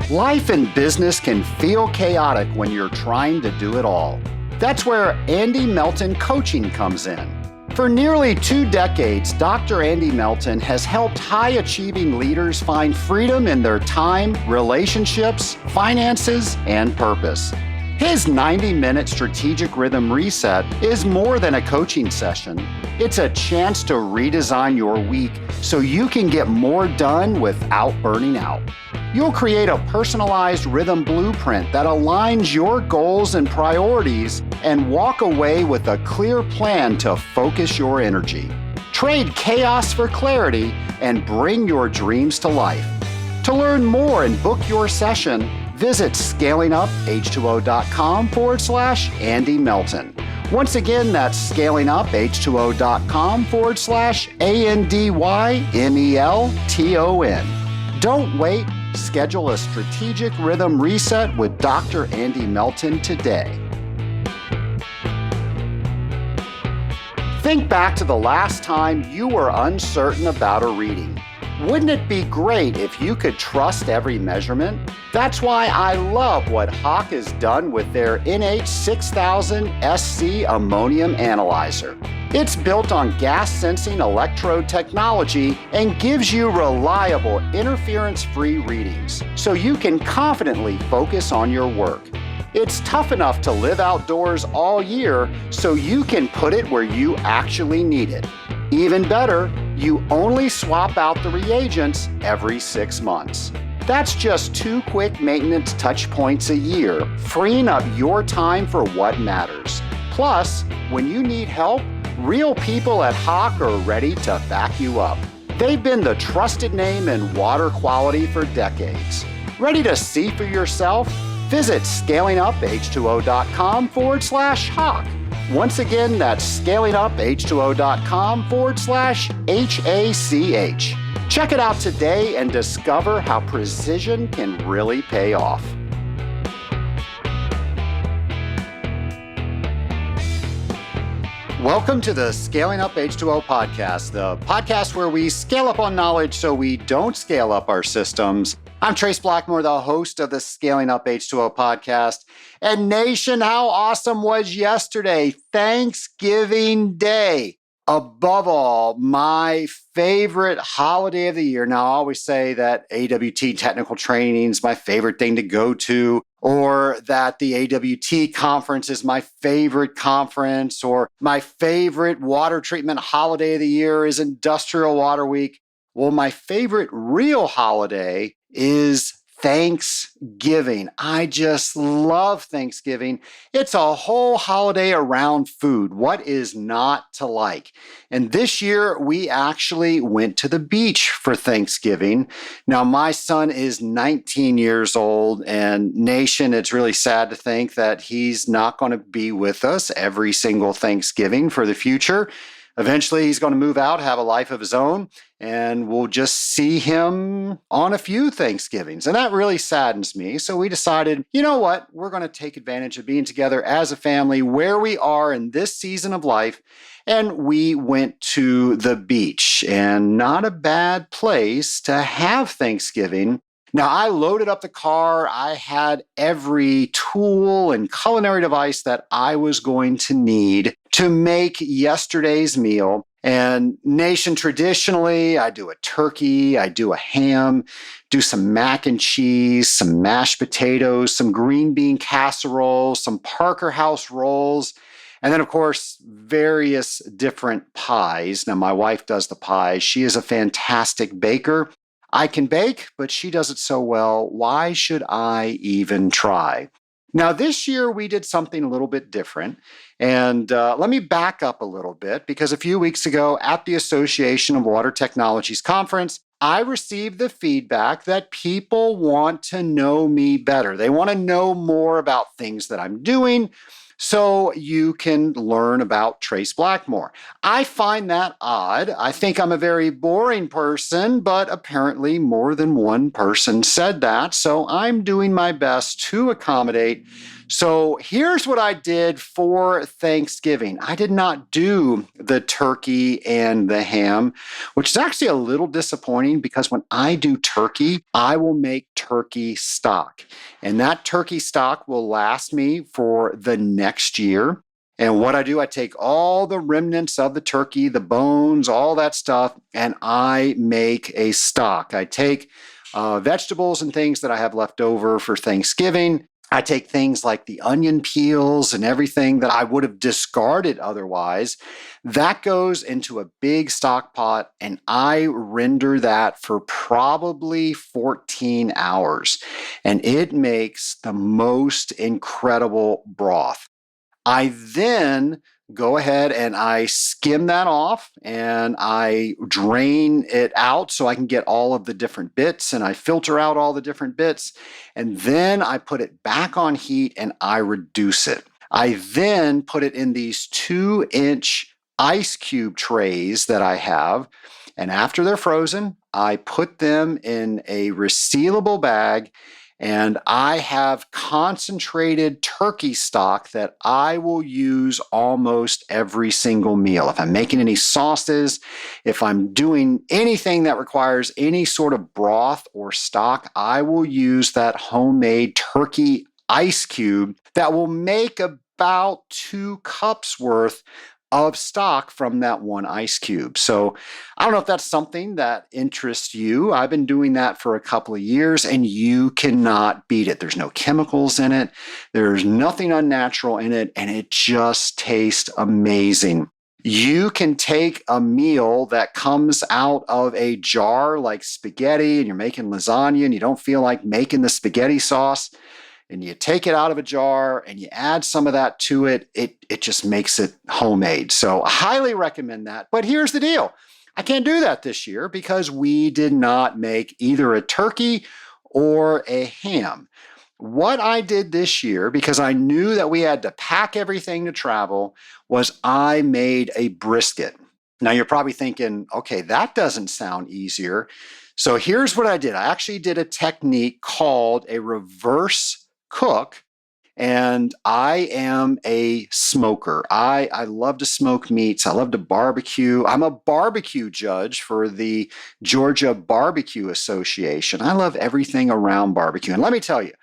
Life and business can feel chaotic when you're trying to do it all. That's where Andy Melton Coaching comes in. For nearly 2 decades, Dr. Andy Melton has helped high-achieving leaders find freedom in their time, relationships, finances, and purpose. His 90-minute strategic rhythm reset is more than a coaching session. It's a chance to redesign your week so you can get more done without burning out. You'll create a personalized rhythm blueprint that aligns your goals and priorities and walk away with a clear plan to focus your energy. Trade chaos for clarity and bring your dreams to life. To learn more and book your session, visit scalinguph2o.com/Andy Melton. Once again, that's scalinguph2o.com/ANDYMELTON. Don't wait. Schedule a strategic rhythm reset with Dr. Andy Melton today. Think back to the last time you were uncertain about a reading. Wouldn't it be great if you could trust every measurement? That's why I love what Hach has done with their NH6000 SC ammonium analyzer. It's built on gas sensing electrode technology and gives you reliable, interference-free readings, so you can confidently focus on your work. It's tough enough to live outdoors all year, so you can put it where you actually need it. Even better, you only swap out the reagents every 6 months. That's just 2 quick maintenance touch points a year, freeing up your time for what matters. Plus, when you need help, real people at Hach are ready to back you up. They've been the trusted name in water quality for decades. Ready to see for yourself? Visit scalinguph2o.com/Hach. Once again, that's scalinguph2o.com/HACH. Check it out today and discover how precision can really pay off. Welcome to the Scaling Up H2O podcast, the podcast where we scale up on knowledge so we don't scale up our systems. I'm Trace Blackmore, the host of the Scaling Up H2O podcast. And nation, how awesome was yesterday? Thanksgiving Day. Above all, my favorite holiday of the year. Now, I always say that AWT technical training is my favorite thing to go to, or that the AWT conference is my favorite conference, or my favorite water treatment holiday of the year is Industrial Water Week. Well, my favorite real holiday is Thanksgiving. I just love Thanksgiving. It's a whole holiday around food. What is not to like? And this year, we actually went to the beach for Thanksgiving. Now, my son is 19 years old, and nation, it's really sad to think that he's not going to be with us every single Thanksgiving for the future. Eventually, he's going to move out, have a life of his own, and we'll just see him on a few Thanksgivings. And that really saddens me. So we decided, you know what? We're going to take advantage of being together as a family where we are in this season of life. And we went to the beach, and not a bad place to have Thanksgiving. Now, I loaded up the car. I had every tool and culinary device that I was going to need to make yesterday's meal. And nation, traditionally, I do a turkey, I do a ham, do some mac and cheese, some mashed potatoes, some green bean casserole, some Parker House rolls, and then, of course, various different pies. Now, my wife does the pies. She is a fantastic baker. I can bake, but she does it so well. Why should I even try? Now, this year we did something a little bit different. And let me back up a little bit, because a few weeks ago at the Association of Water Technologies conference, I received the feedback that people want to know me better. They want to know more about things that I'm doing, so you can learn about Trace Blackmore. I find that odd. I think I'm a very boring person, but apparently more than one person said that. So I'm doing my best to accommodate So here's what I did for Thanksgiving. I did not do the turkey and the ham, which is actually a little disappointing because when I do turkey, I will make turkey stock. And that turkey stock will last me for the next year. And what I do, I take all the remnants of the turkey, the bones, all that stuff, and I make a stock. I take vegetables and things that I have left over for Thanksgiving. I take things like the onion peels and everything that I would have discarded otherwise. That goes into a big stock pot, and I render that for probably 14 hours. And it makes the most incredible broth. I then go ahead and I skim that off and I drain it out so I can get all of the different bits, and I filter out all the different bits, and then I put it back on heat and I reduce it. I then put it in these 2-inch ice cube trays that I have, and after they're frozen, I put them in a resealable bag, and I have concentrated turkey stock that I will use almost every single meal. If I'm making any sauces, if I'm doing anything that requires any sort of broth or stock, I will use that homemade turkey ice cube that will make about 2 cups worth of stock from that one ice cube. So I don't know if that's something that interests you. I've been doing that for a couple of years, and you cannot beat it. There's no chemicals in it. There's nothing unnatural in it, and it just tastes amazing. You can take a meal that comes out of a jar like spaghetti, and you're making lasagna and you don't feel like making the spaghetti sauce, and you take it out of a jar and you add some of that to it, it just makes it homemade. So I highly recommend that. But here's the deal. I can't do that this year because we did not make either a turkey or a ham. What I did this year, because I knew that we had to pack everything to travel, was I made a brisket. Now you're probably thinking, okay, that doesn't sound easier. So here's what I did. I actually did a technique called a reverse cook, and I am a smoker. I love to smoke meats. I love to barbecue. I'm a barbecue judge for the Georgia Barbecue Association. I love everything around barbecue. And let me tell you,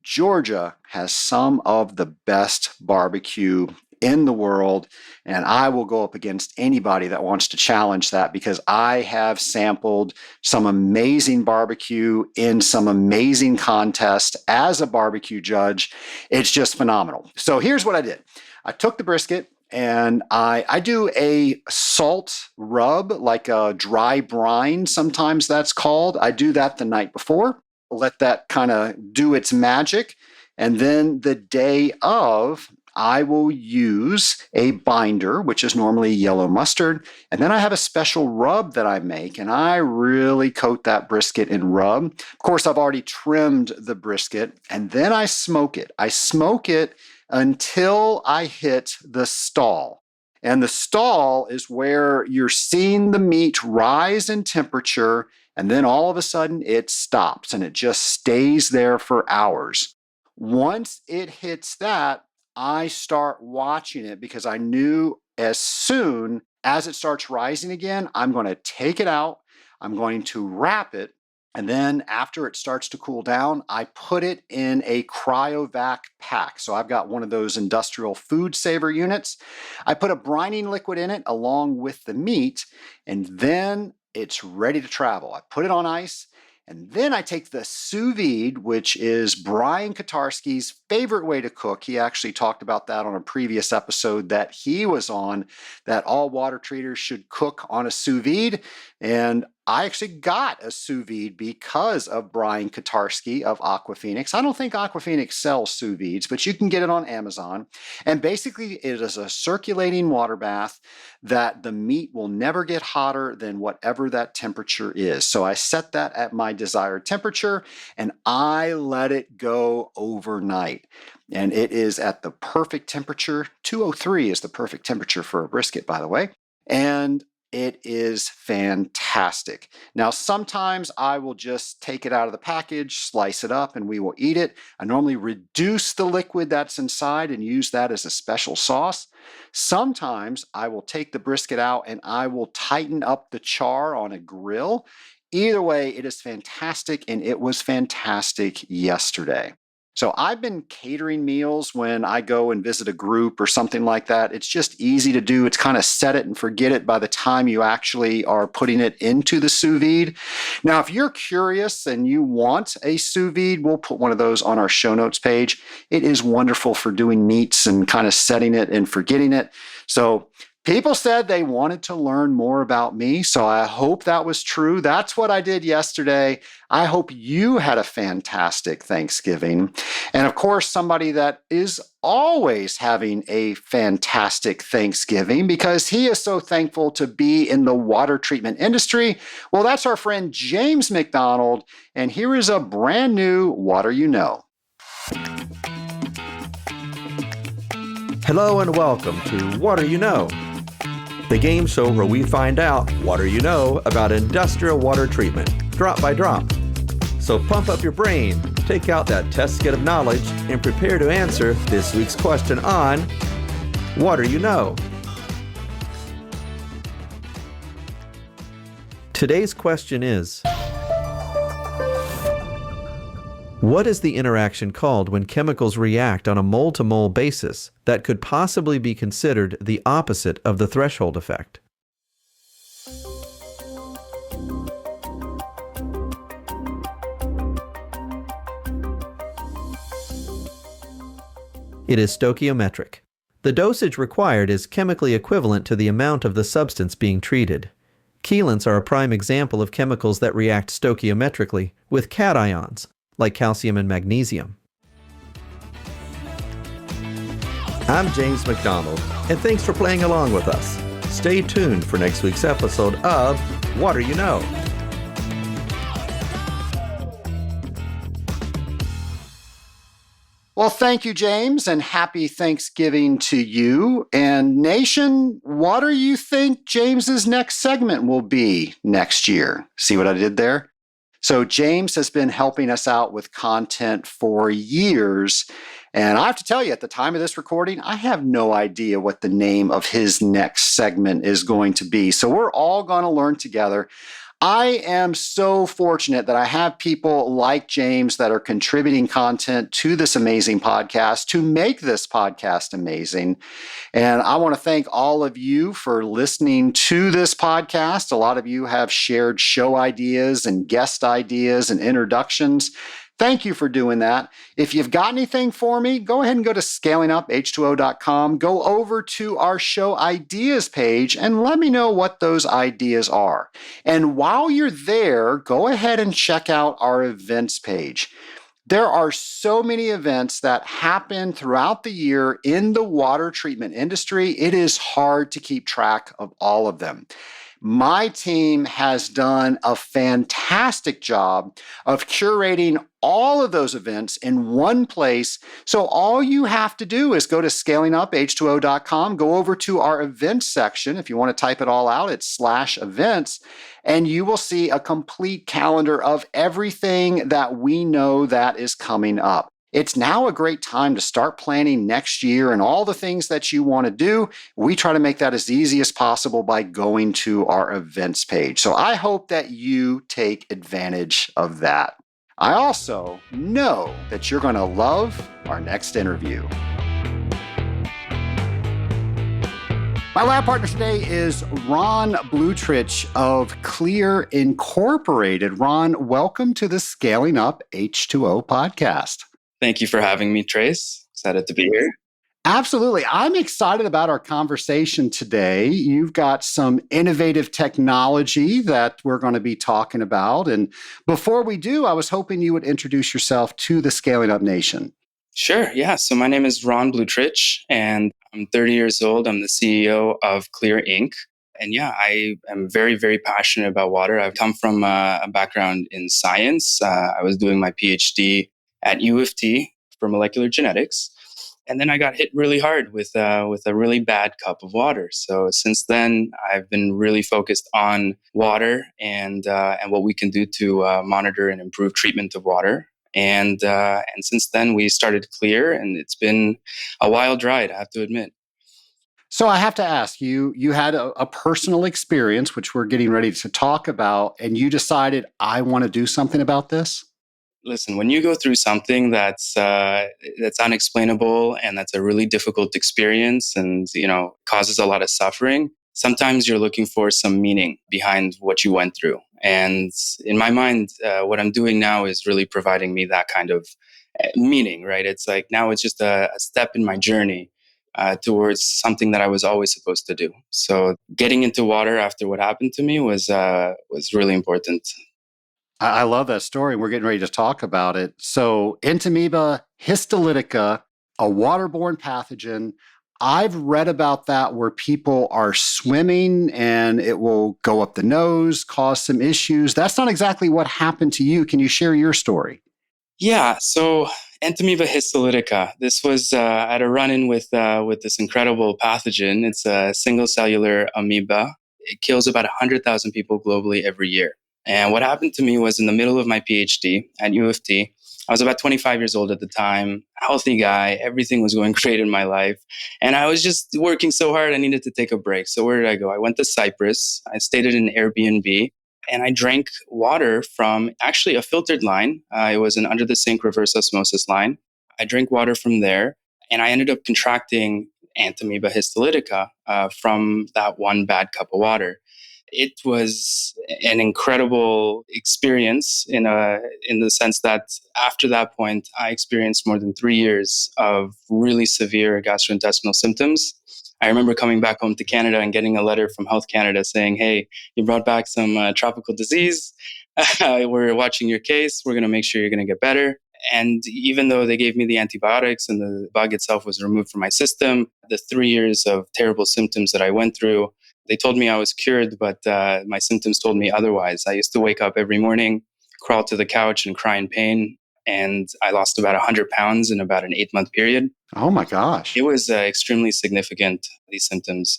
Georgia has some of the best barbecue in the world, and I will go up against anybody that wants to challenge that because I have sampled some amazing barbecue in some amazing contests as a barbecue judge. It's just phenomenal. So here's what I did. I took the brisket and I do a salt rub, like a dry brine, sometimes that's called. I do that the night before, let that kind of do its magic. And then the day of, I will use a binder, which is normally yellow mustard. And then I have a special rub that I make, and I really coat that brisket in rub. Of course, I've already trimmed the brisket, and then I smoke it. I smoke it until I hit the stall. And the stall is where you're seeing the meat rise in temperature, and then all of a sudden it stops and it just stays there for hours. Once it hits that, I start watching it because I knew as soon as it starts rising again, I'm going to take it out, I'm going to wrap it, and then after it starts to cool down, I put it in a cryovac pack. So I've got one of those industrial food saver units. I put a brining liquid in it along with the meat, and then it's ready to travel. I put it on ice. And then I take the sous vide, which is Brian Kotarski's favorite way to cook. He actually talked about that on a previous episode that he was on, that all water treaters should cook on a sous vide. And I actually got a sous vide because of Brian Kotarski of Aquafenix. I don't think Aquafenix sells sous vides, but you can get it on Amazon. And basically, it is a circulating water bath that the meat will never get hotter than whatever that temperature is. So I set that at my desired temperature and I let it go overnight. And it is at the perfect temperature. 203 is the perfect temperature for a brisket, by the way. And it is fantastic. Now, sometimes I will just take it out of the package, slice it up, and we will eat it. I normally reduce the liquid that's inside and use that as a special sauce. Sometimes I will take the brisket out and I will tighten up the char on a grill. Either way, it is fantastic, and it was fantastic yesterday. So I've been catering meals when I go and visit a group or something like that. It's just easy to do. It's kind of set it and forget it by the time you actually are putting it into the sous vide. Now, if you're curious and you want a sous vide, we'll put one of those on our show notes page. It is wonderful for doing meats and kind of setting it and forgetting it. So people said they wanted to learn more about me, so I hope that was true. That's what I did yesterday. I hope you had a fantastic Thanksgiving. And of course, somebody that is always having a fantastic Thanksgiving because he is so thankful to be in the water treatment industry. Well, that's our friend James McDonald, and here is a brand new Water You Know. Hello and welcome to Water You Know, the game show where we find out what you know about industrial water treatment, drop by drop. So pump up your brain, take out that test kit of knowledge, and prepare to answer this week's question on What Do You Know? Today's question is, what is the interaction called when chemicals react on a mole-to-mole basis that could possibly be considered the opposite of the threshold effect? It is stoichiometric. The dosage required is chemically equivalent to the amount of the substance being treated. Chelants are a prime example of chemicals that react stoichiometrically with cations, like calcium and magnesium. I'm James McDonald, and thanks for playing along with us. Stay tuned for next week's episode of What Do You Know? Well, thank you, James, and happy Thanksgiving to you. And Nation, what do you think James's next segment will be next year? See what I did there? So James has been helping us out with content for years. And I have to tell you, at the time of this recording, I have no idea what the name of his next segment is going to be. So we're all going to learn together. I am so fortunate that I have people like James that are contributing content to this amazing podcast to make this podcast amazing. And I want to thank all of you for listening to this podcast. A lot of you have shared show ideas and guest ideas and introductions. Thank you for doing that. If you've got anything for me, go ahead and go to scalinguph2o.com, go over to our show ideas page, and let me know what those ideas are. And while you're there, go ahead and check out our events page. There are so many events that happen throughout the year in the water treatment industry. It is hard to keep track of all of them. My team has done a fantastic job of curating all of those events in one place. So all you have to do is go to scalinguph2o.com, go over to our events section. If you want to type it all out, it's /events, and you will see a complete calendar of everything that we know that is coming up. It's now a great time to start planning next year and all the things that you want to do. We try to make that as easy as possible by going to our events page. So I hope that you take advantage of that. I also know that you're going to love our next interview. My lab partner today is Ron Blutrich of Clear Incorporated. Ron, welcome to the Scaling Up H2O podcast. Thank you for having me, Trace. Excited to be here. Absolutely. I'm excited about our conversation today. You've got some innovative technology that we're going to be talking about. And before we do, I was hoping you would introduce yourself to the Scaling Up Nation. Sure. Yeah. So my name is Ron Blutrich, and I'm 30 years old. I'm the CEO of Clear Inc. And yeah, I am very, very passionate about water. I've come from a background in science. I was doing my PhD at U of T for molecular genetics. And then I got hit really hard with a really bad cup of water. So since then, I've been really focused on water and what we can do to monitor and improve treatment of water. And since then, we started Clear, and it's been a wild ride, I have to admit. So I have to ask you, you had a personal experience, which we're getting ready to talk about, and you decided, I want to do something about this? Listen, when you go through something that's unexplainable and that's a really difficult experience, and causes a lot of suffering, sometimes you're looking for some meaning behind what you went through. And in my mind, what I'm doing now is really providing me that kind of meaning. Right? It's like now it's just a step in my journey towards something that I was always supposed to do. So getting into water after what happened to me was really important. I love that story. We're getting ready to talk about it. So, Entamoeba histolytica, a waterborne pathogen. I've read about that where people are swimming and it will go up the nose, cause some issues. That's not exactly what happened to you. Can you share your story? Yeah, so Entamoeba histolytica. This was I had a run-in with this incredible pathogen. It's a single cellular amoeba. It kills about 100,000 people globally every year. And what happened to me was in the middle of my PhD at U of T. I was about 25 years old at the time, healthy guy. Everything was going great in my life. And I was just working so hard, I needed to take a break. So where did I go? I went to Cyprus. I stayed at an Airbnb and I drank water from actually a filtered line. It was an under the sink reverse osmosis line. I drank water from there, and I ended up contracting Entamoeba histolytica from that one bad cup of water. It was an incredible experience in the sense that after that point, I experienced more than 3 years of really severe gastrointestinal symptoms. I remember coming back home to Canada and getting a letter from Health Canada saying, "Hey, you brought back some tropical disease. We're watching your case. We're going to make sure you're going to get better." And even though they gave me the antibiotics and the bug itself was removed from my system, the 3 years of terrible symptoms that I went through, they told me I was cured, but my symptoms told me otherwise. I used to wake up every morning, crawl to the couch, and cry in pain. And I lost about 100 pounds in about an 8-month period. Oh my gosh. It was extremely significant, these symptoms.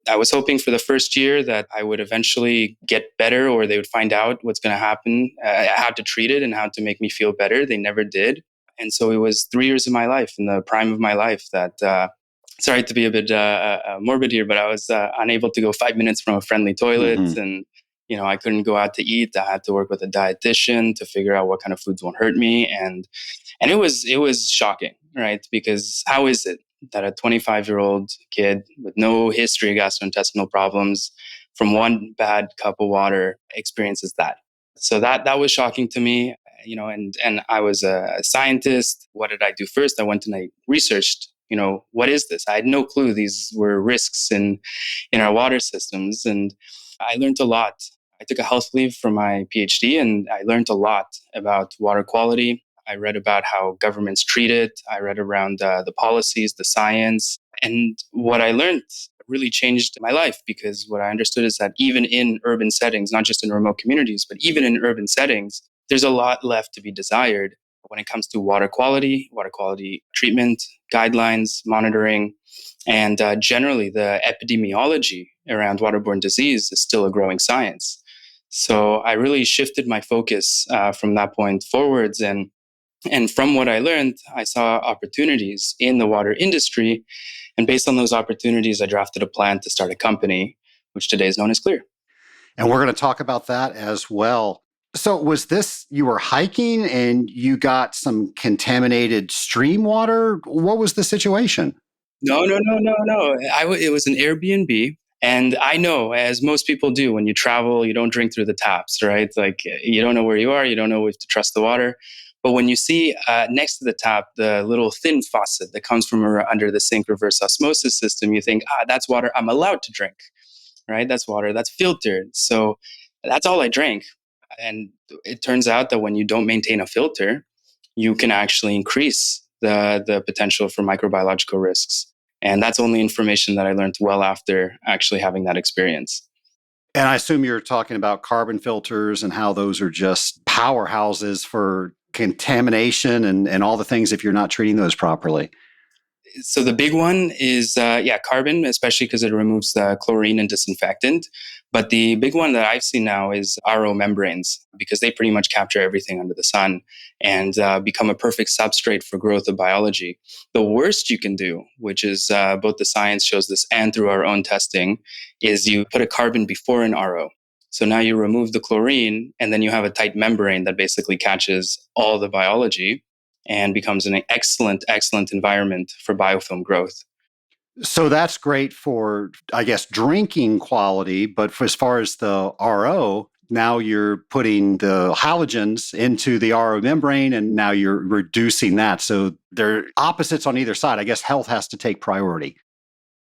I was hoping for the first year that I would eventually get better, or they would find out what's going to happen, how to treat it and how to make me feel better. They never did. And so it was 3 years of my life, in the prime of my life, that, sorry to be a bit morbid here, but I was unable to go 5 minutes from a friendly toilet. Mm-hmm. And, I couldn't go out to eat. I had to work with a dietitian to figure out what kind of foods won't hurt me. And it was shocking, right? Because how is it that a 25-year-old kid with no history of gastrointestinal problems from one bad cup of water experiences that? So that was shocking to me, and I was a scientist. What did I do first? I went and I researched, what is this? I had no clue these were risks in our water systems. And I learned a lot. I took a health leave from my PhD and I learned a lot about water quality. I read about how governments treat it. I read around the policies, the science. And what I learned really changed my life, because what I understood is that even in urban settings, not just in remote communities, but even in urban settings, there's a lot left to be desired when it comes to water quality treatment, guidelines, monitoring, and generally the epidemiology around waterborne disease is still a growing science. So I really shifted my focus from that point forwards. And from what I learned, I saw opportunities in the water industry. And based on those opportunities, I drafted a plan to start a company, which today is known as Clear. And we're going to talk about that as well. So, was this you were hiking and you got some contaminated stream water? What was the situation? No, no, no, no, no. It was an Airbnb. And I know, as most people do, when you travel, you don't drink through the taps, right? Like you don't know where you are, you don't know if to trust the water. But when you see next to the tap the little thin faucet that comes from under the sink reverse osmosis system, you think, that's water I'm allowed to drink, right? That's water that's filtered. So that's all I drank. And it turns out that when you don't maintain a filter, you can actually increase the potential for microbiological risks. And that's only information that I learned well after actually having that experience. And I assume you're talking about carbon filters and how those are just powerhouses for contamination and all the things if you're not treating those properly. So the big one is, carbon, especially because it removes the chlorine and disinfectant. But the big one that I've seen now is RO membranes, because they pretty much capture everything under the sun and become a perfect substrate for growth of biology. The worst you can do, which is both the science shows this and through our own testing, is you put a carbon before an RO. So now you remove the chlorine and then you have a tight membrane that basically catches all the biology and becomes an excellent environment for biofilm growth. So that's great for, I guess, drinking quality. But for, as far as the RO, now you're putting the halogens into the RO membrane and now you're reducing that. So they're opposites on either side. I guess health has to take priority.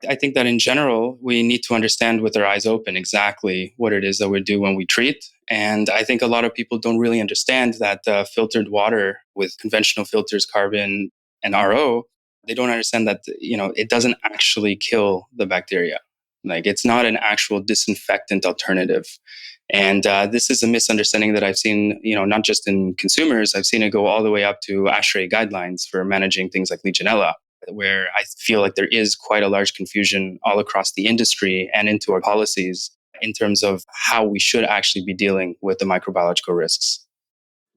I think that in general, we need to understand with our eyes open exactly what it is that we do when we treat. And I think a lot of people don't really understand that filtered water with conventional filters, carbon and RO, they don't understand that, it doesn't actually kill the bacteria. Like, it's not an actual disinfectant alternative. And this is a misunderstanding that I've seen, not just in consumers, I've seen it go all the way up to ASHRAE guidelines for managing things like Legionella, where I feel like there is quite a large confusion all across the industry and into our policies in terms of how we should actually be dealing with the microbiological risks.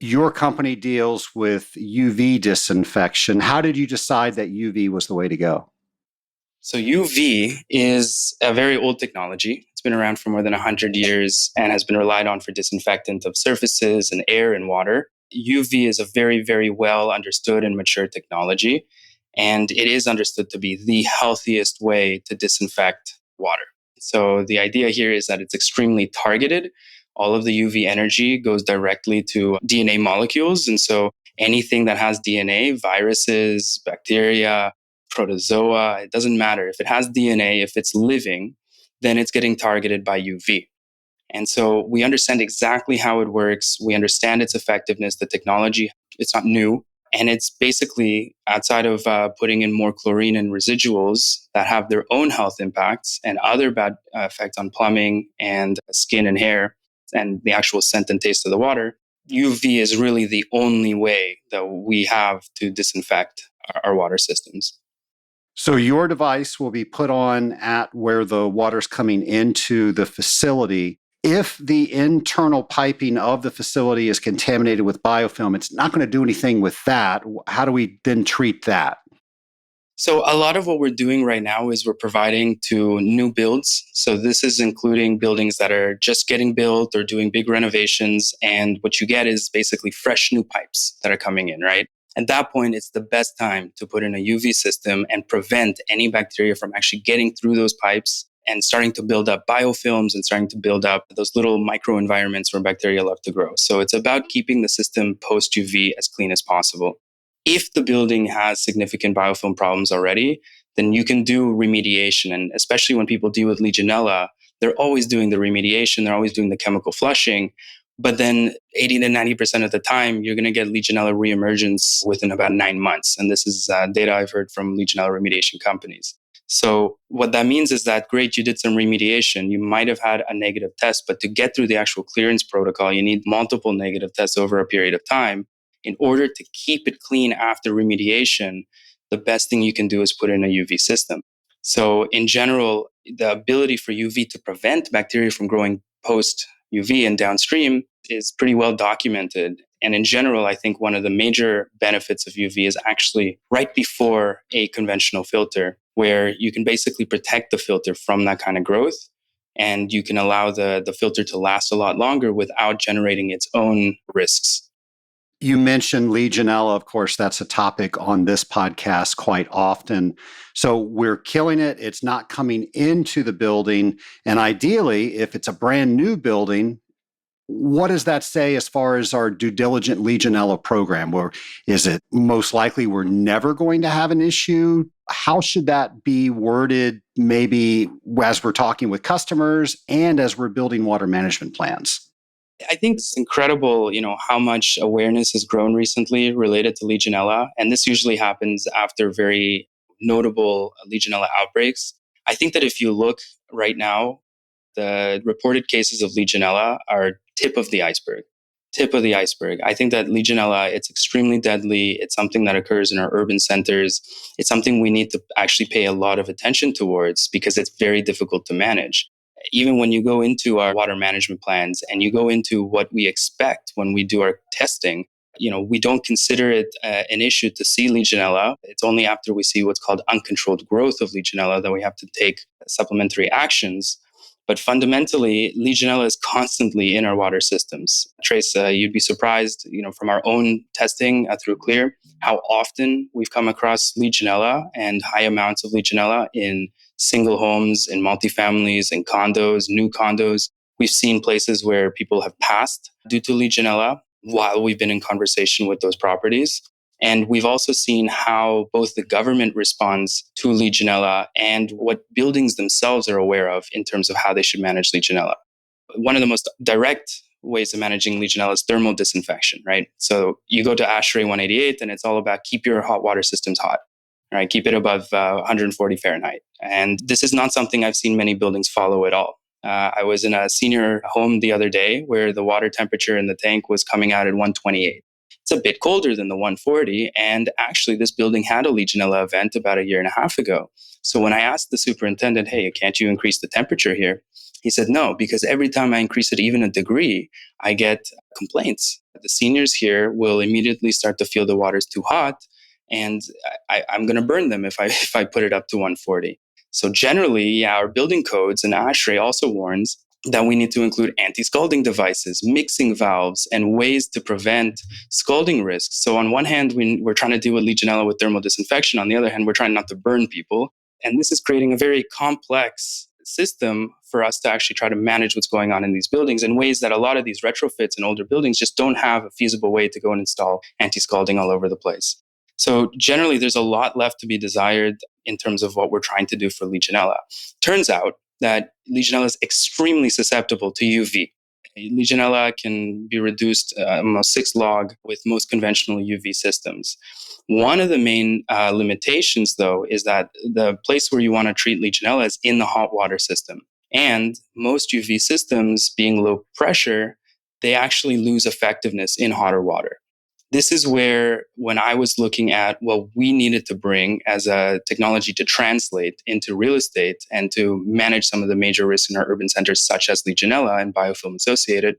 Your company deals with UV disinfection. How did you decide that UV was the way to go? So UV is a very old technology. It's been around for more than 100 years and has been relied on for disinfectant of surfaces and air and water. UV is a very, very well understood and mature technology, and it is understood to be the healthiest way to disinfect water. So the idea here is that it's extremely targeted. All of the UV energy goes directly to DNA molecules. And so anything that has DNA, viruses, bacteria, protozoa, it doesn't matter. If it has DNA, if it's living, then it's getting targeted by UV. And so we understand exactly how it works. We understand its effectiveness. The technology, it's not new. And it's basically, outside of putting in more chlorine and residuals that have their own health impacts and other bad effects on plumbing and skin and hair and the actual scent and taste of the water, UV is really the only way that we have to disinfect our water systems. So your device will be put on at where the water's coming into the facility. If the internal piping of the facility is contaminated with biofilm, it's not going to do anything with that. How do we then treat that? So a lot of what we're doing right now is we're providing to new builds. So this is including buildings that are just getting built or doing big renovations. And what you get is basically fresh new pipes that are coming in, right? At that point, it's the best time to put in a UV system and prevent any bacteria from actually getting through those pipes and starting to build up biofilms and starting to build up those little microenvironments where bacteria love to grow. So it's about keeping the system post UV as clean as possible. If the building has significant biofilm problems already, then you can do remediation. And especially when people deal with Legionella, they're always doing the remediation, they're always doing the chemical flushing. But then 80 to 90% of the time, you're going to get Legionella reemergence within about 9 months. And this is data I've heard from Legionella remediation companies. So what that means is that, great, you did some remediation. You might have had a negative test, but to get through the actual clearance protocol, you need multiple negative tests over a period of time. In order to keep it clean after remediation, the best thing you can do is put in a UV system. So in general, the ability for UV to prevent bacteria from growing post UV and downstream is pretty well documented. And in general, I think one of the major benefits of UV is actually right before a conventional filter, where you can basically protect the filter from that kind of growth. And you can allow the filter to last a lot longer without generating its own risks. You mentioned Legionella. Of course, that's a topic on this podcast quite often. So we're killing it. It's not coming into the building. And ideally, if it's a brand new building, what does that say as far as our due diligent Legionella program? Or is it most likely we're never going to have an issue? How should that be worded, maybe as we're talking with customers and as we're building water management plans? I think it's incredible, how much awareness has grown recently related to Legionella. And this usually happens after very notable Legionella outbreaks. I think that if you look right now, the reported cases of Legionella are tip of the iceberg. tip of the iceberg. I think that Legionella, it's extremely deadly. It's something that occurs in our urban centers. It's something we need to actually pay a lot of attention towards because it's very difficult to manage. Even when you go into our water management plans and you go into what we expect when we do our testing, we don't consider it an issue to see Legionella. It's only after we see what's called uncontrolled growth of Legionella that we have to take supplementary actions. But fundamentally, Legionella is constantly in our water systems. Trace, you'd be surprised, from our own testing through Clear, how often we've come across Legionella and high amounts of Legionella in single homes, in multifamilies, in condos, new condos. We've seen places where people have passed due to Legionella while we've been in conversation with those properties. And we've also seen how both the government responds to Legionella and what buildings themselves are aware of in terms of how they should manage Legionella. One of the most direct ways of managing Legionella is thermal disinfection, right? So you go to ASHRAE 188 and it's all about keep your hot water systems hot, right? Keep it above 140 Fahrenheit. And this is not something I've seen many buildings follow at all. I was in a senior home the other day where the water temperature in the tank was coming out at 128. It's a bit colder than the 140. And actually, this building had a Legionella event about a year and a half ago. So when I asked the superintendent, hey, can't you increase the temperature here? He said, no, because every time I increase it even a degree, I get complaints. The seniors here will immediately start to feel the water's too hot, and I'm going to burn them if I put it up to 140. So generally, our building codes and ASHRAE also warns that we need to include anti-scalding devices, mixing valves, and ways to prevent scalding risks. So on one hand, we're trying to deal with Legionella with thermal disinfection. On the other hand, we're trying not to burn people. And this is creating a very complex system for us to actually try to manage what's going on in these buildings in ways that a lot of these retrofits and older buildings just don't have a feasible way to go and install anti-scalding all over the place. So generally, there's a lot left to be desired in terms of what we're trying to do for Legionella. Turns out that Legionella is extremely susceptible to UV. Legionella can be reduced almost 6 log with most conventional UV systems. One of the main limitations, though, is that the place where you want to treat Legionella is in the hot water system. And most UV systems, being low pressure, they actually lose effectiveness in hotter water. This is where, when I was looking at what we needed to bring as a technology to translate into real estate and to manage some of the major risks in our urban centers, such as Legionella and biofilm associated,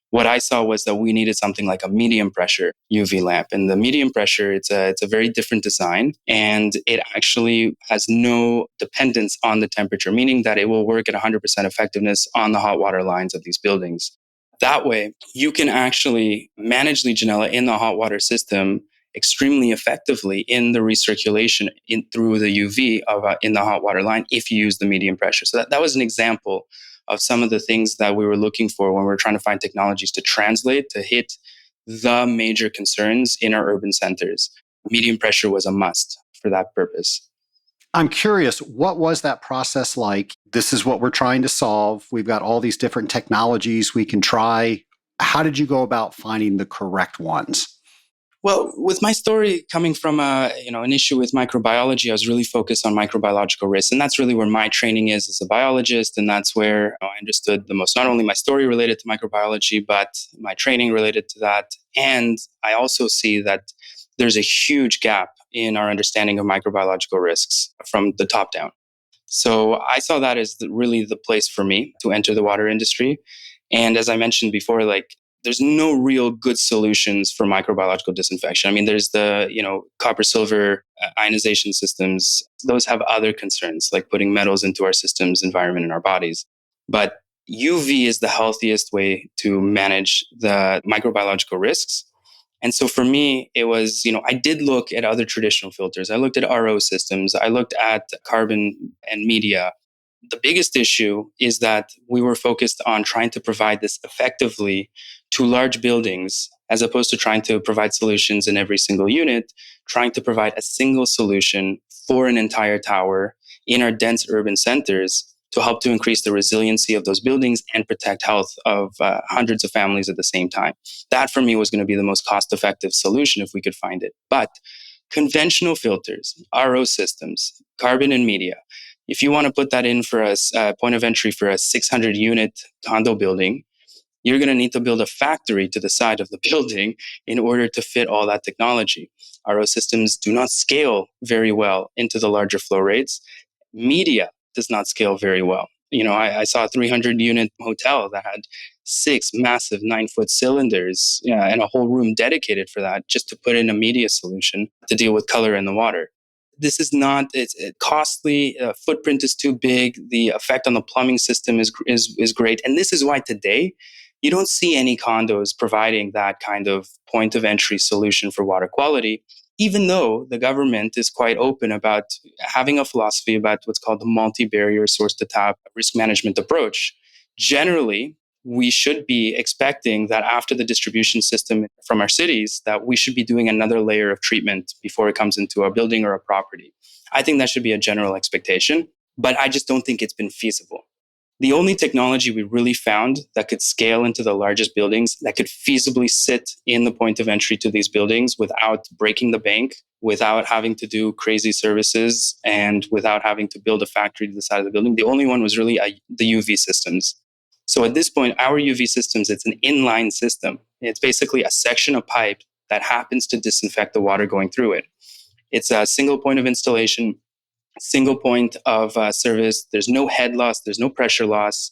what I saw was that we needed something like a medium pressure UV lamp. And the medium pressure, it's a very different design, and it actually has no dependence on the temperature, meaning that it will work at 100% effectiveness on the hot water lines of these buildings. That way, you can actually manage Legionella in the hot water system extremely effectively in the recirculation through the UV in the hot water line if you use the medium pressure. So that was an example of some of the things that we were looking for when we were trying to find technologies to translate, to hit the major concerns in our urban centers. Medium pressure was a must for that purpose. I'm curious, what was that process like? This is what we're trying to solve. We've got all these different technologies we can try. How did you go about finding the correct ones? Well, with my story coming from an issue with microbiology, I was really focused on microbiological risks. And that's really where my training is as a biologist. And that's where I understood the most, not only my story related to microbiology, but my training related to that. And I also see that there's a huge gap in our understanding of microbiological risks from the top down. So I saw that as really the place for me to enter the water industry. And as I mentioned before, there's no real good solutions for microbiological disinfection. I mean, there's the, copper silver ionization systems. Those have other concerns, like putting metals into our systems, environment, and our bodies. But UV is the healthiest way to manage the microbiological risks. And so for me, it was, I did look at other traditional filters. I looked at RO systems. I looked at carbon and media. The biggest issue is that we were focused on trying to provide this effectively to large buildings, as opposed to trying to provide solutions in every single unit, trying to provide a single solution for an entire tower in our dense urban centers to help to increase the resiliency of those buildings and protect health of hundreds of families at the same time. That, for me, was going to be the most cost-effective solution if we could find it. But conventional filters, RO systems, carbon and media, if you want to put that in for a point of entry for a 600-unit condo building, you're going to need to build a factory to the side of the building in order to fit all that technology. RO systems do not scale very well into the larger flow rates. Media does not scale very well. I saw a 300 unit hotel that had 6 massive 9-foot cylinders, and a whole room dedicated for that just to put in a media solution to deal with color in the water. This is not, it's costly, footprint is too big, the effect on the plumbing system is great. And this is why today you don't see any condos providing that kind of point of entry solution for water quality, even though the government is quite open about having a philosophy about what's called the multi-barrier source to tap risk management approach. Generally, we should be expecting that after the distribution system from our cities, that we should be doing another layer of treatment before it comes into a building or a property. I think that should be a general expectation, but I just don't think it's been feasible. The only technology we really found that could scale into the largest buildings, that could feasibly sit in the point of entry to these buildings without breaking the bank, without having to do crazy services, and without having to build a factory to the side of the building, the only one was really the UV systems. So at this point, our UV systems, it's an inline system. It's basically a section of pipe that happens to disinfect the water going through it. It's a single point of installation, single point of service. There's no head loss. There's no pressure loss.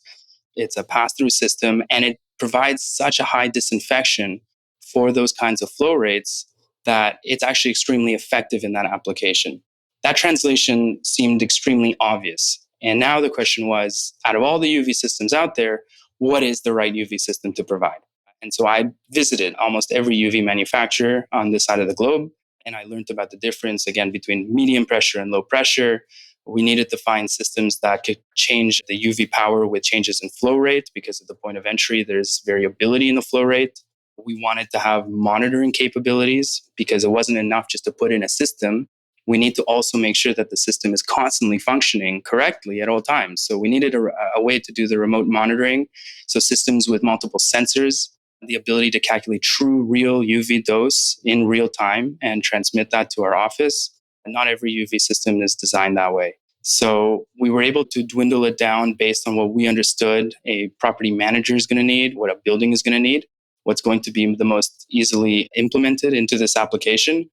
It's a pass-through system, and it provides such a high disinfection for those kinds of flow rates that it's actually extremely effective in that application. That translation seemed extremely obvious. And now the question was, out of all the UV systems out there, what is the right UV system to provide? And so I visited almost every UV manufacturer on this side of the globe, and I learned about the difference, again, between medium pressure and low pressure. We needed to find systems that could change the UV power with changes in flow rate, because at the point of entry, there's variability in the flow rate. We wanted to have monitoring capabilities, because it wasn't enough just to put in a system. We need to also make sure that the system is constantly functioning correctly at all times. So we needed a way to do the remote monitoring. So systems with multiple sensors, the ability to calculate true real UV dose in real time and transmit that to our office. And not every UV system is designed that way. So we were able to dwindle it down based on what we understood a property manager is going to need, what a building is going to need, what's going to be the most easily implemented into this application.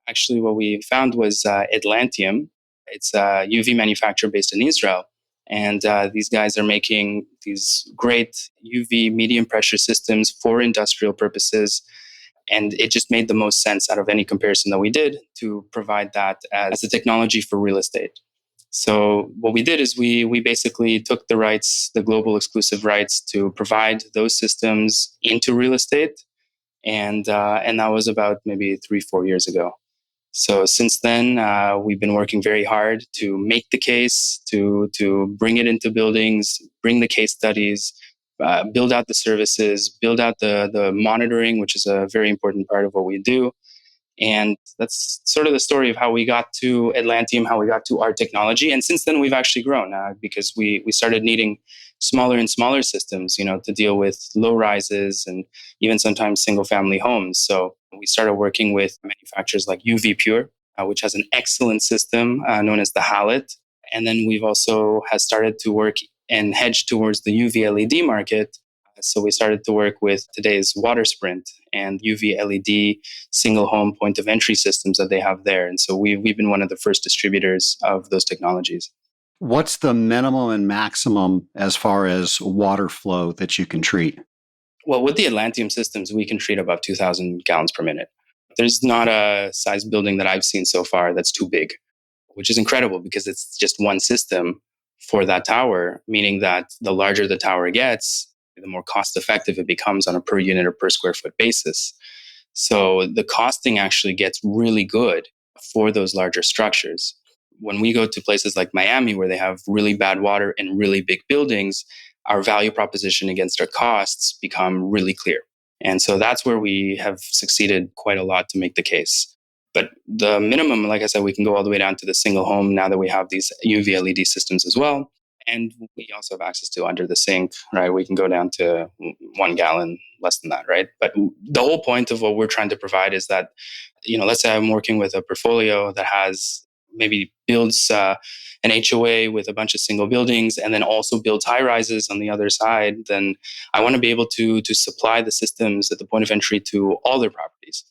Actually, what we found was Atlantium. It's a UV manufacturer based in Israel. And these guys are making these great UV medium pressure systems for industrial purposes. And it just made the most sense out of any comparison that we did to provide that as a technology for real estate. So what we did is we basically took the rights, the global exclusive rights to provide those systems into real estate. And that was about maybe 3-4 years ago. So since then, we've been working very hard to make the case, to bring it into buildings, bring the case studies, build out the services, build out the monitoring, which is a very important part of what we do. And that's sort of the story of how we got to Atlantium, how we got to our technology. And since then, we've actually grown because we started needing smaller and smaller systems, to deal with low rises and even sometimes single family homes. So we started working with manufacturers like UV Pure, which has an excellent system known as the Hallet. And then we've also has started to work and hedge towards the UV LED market. So we started to work with today's Water Sprint and UV LED single home point of entry systems that they have there. And so we've been one of the first distributors of those technologies. What's the minimum and maximum as far as water flow that you can treat? Well, with the Atlantium systems, we can treat about 2,000 gallons per minute. There's not a size building that I've seen so far that's too big, which is incredible because it's just one system for that tower, meaning that the larger the tower gets, the more cost effective it becomes on a per unit or per square foot basis. So the costing actually gets really good for those larger structures. When we go to places like Miami, where they have really bad water and really big buildings, our value proposition against our costs become really clear. And so that's where we have succeeded quite a lot to make the case. But the minimum, like I said, we can go all the way down to the single home now that we have these UV LED systems as well. And we also have access to under the sink, right? We can go down to 1 gallon, less than that, right? But the whole point of what we're trying to provide is that, let's say I'm working with a portfolio that has maybe builds an HOA with a bunch of single buildings and then also builds high rises on the other side, then I want to be able to supply the systems at the point of entry to all their properties.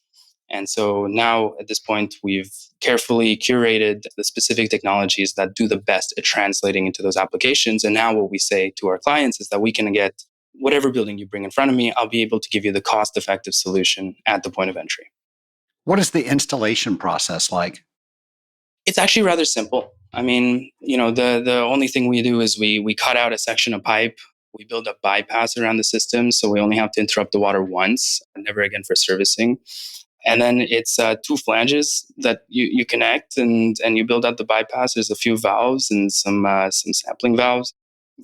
And so now at this point, we've carefully curated the specific technologies that do the best at translating into those applications. And now what we say to our clients is that we can get whatever building you bring in front of me, I'll be able to give you the cost-effective solution at the point of entry. What is the installation process like? It's actually rather simple. I mean, the only thing we do is we cut out a section of pipe. We build a bypass around the system, so we only have to interrupt the water once, and never again for servicing. And then it's 2 flanges that you connect, and you build out the bypass. There's a few valves and some sampling valves.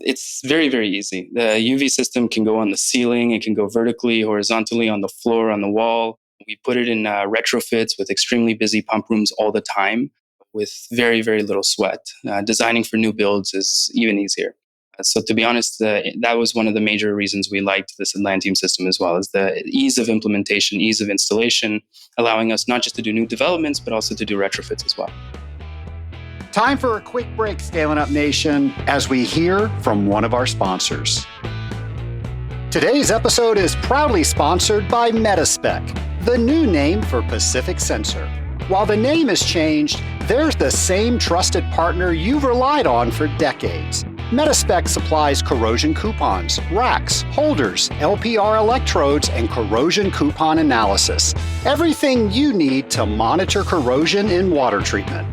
It's very, very easy. The UV system can go on the ceiling. It can go vertically, horizontally, on the floor, on the wall. We put it in retrofits with extremely busy pump rooms all the time with very, very little sweat. Designing for new builds is even easier. So to be honest, that was one of the major reasons we liked this Atlantium system as well, is the ease of implementation, ease of installation, allowing us not just to do new developments, but also to do retrofits as well. Time for a quick break, Scaling Up Nation, as we hear from one of our sponsors. Today's episode is proudly sponsored by Metaspec, the new name for Pacific Sensor. While the name has changed, there's the same trusted partner you've relied on for decades. Metaspec supplies corrosion coupons, racks, holders, LPR electrodes, and corrosion coupon analysis. Everything you need to monitor corrosion in water treatment.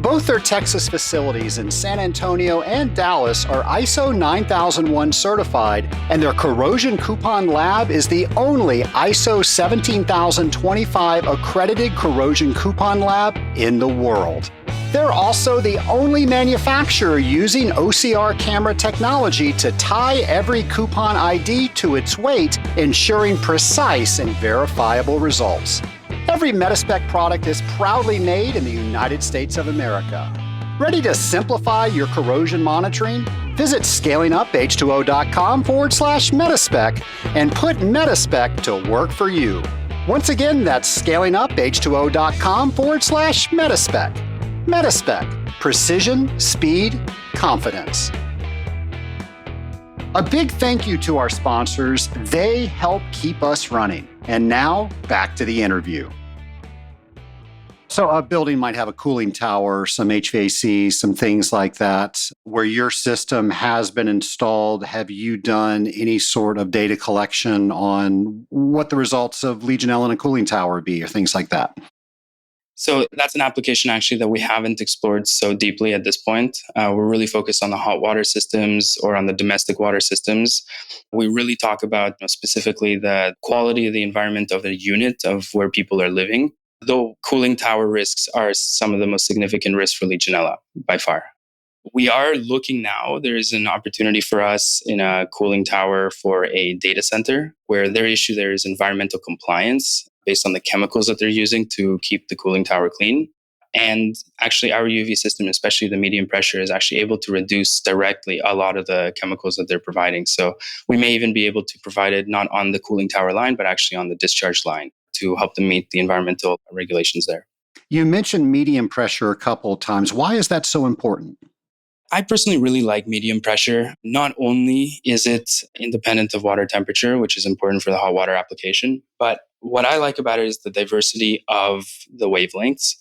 Both their Texas facilities in San Antonio and Dallas are ISO 9001 certified, and their corrosion coupon lab is the only ISO 17025 accredited corrosion coupon lab in the world. They're also the only manufacturer using OCR camera technology to tie every coupon ID to its weight, ensuring precise and verifiable results. Every Metaspec product is proudly made in the United States of America. Ready to simplify your corrosion monitoring? Visit scalinguph2o.com/Metaspec and put Metaspec to work for you. Once again, that's scalinguph2o.com/Metaspec. Metaspec, precision, speed, confidence. A big thank you to our sponsors. They help keep us running. And now, back to the interview. So a building might have a cooling tower, some HVAC, some things like that. Where your system has been installed, have you done any sort of data collection on what the results of Legionella in a cooling tower would be or things like that? So that's an application actually that we haven't explored so deeply at this point. We're really focused on the hot water systems or on the domestic water systems. We really talk about specifically the quality of the environment of the unit of where people are living, though cooling tower risks are some of the most significant risks for Legionella by far. We are looking now, there is an opportunity for us in a cooling tower for a data center where their issue there is environmental compliance based on the chemicals that they're using to keep the cooling tower clean. And actually our UV system, especially the medium pressure, is actually able to reduce directly a lot of the chemicals that they're providing. So we may even be able to provide it not on the cooling tower line, but actually on the discharge line to help them meet the environmental regulations there. You mentioned medium pressure a couple of times. Why is that so important? I personally really like medium pressure. Not only is it independent of water temperature, which is important for the hot water application, but what I like about it is the diversity of the wavelengths.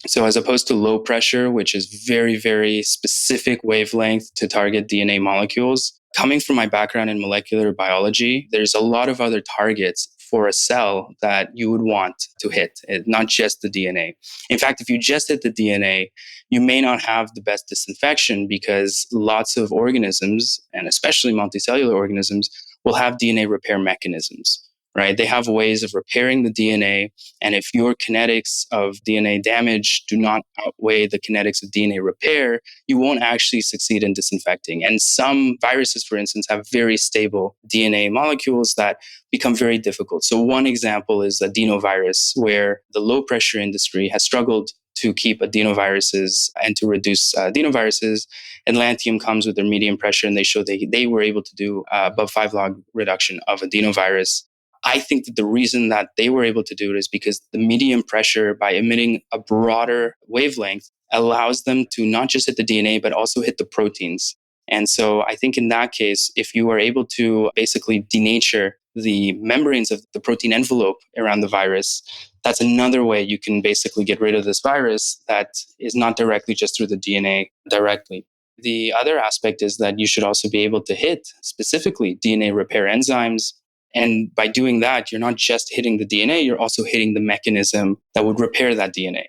So as opposed to low pressure, which is very, very specific wavelength to target DNA molecules, coming from my background in molecular biology, there's a lot of other targets for a cell that you would want to hit, not just the DNA. In fact, if you just hit the DNA, you may not have the best disinfection because lots of organisms, and especially multicellular organisms, will have DNA repair mechanisms, right? They have ways of repairing the DNA. And if your kinetics of DNA damage do not outweigh the kinetics of DNA repair, you won't actually succeed in disinfecting. And some viruses, for instance, have very stable DNA molecules that become very difficult. So one example is adenovirus, where the low pressure industry has struggled to keep adenoviruses and to reduce adenoviruses. Atlantium comes with their medium pressure, and they show they were able to do above 5 log reduction of adenovirus. I think that the reason that they were able to do it is because the medium pressure, by emitting a broader wavelength, allows them to not just hit the DNA, but also hit the proteins. And so I think in that case, if you are able to basically denature the membranes of the protein envelope around the virus, that's another way you can basically get rid of this virus that is not directly just through the DNA directly. The other aspect is that you should also be able to hit specifically DNA repair enzymes. And by doing that, you're not just hitting the DNA, you're also hitting the mechanism that would repair that DNA.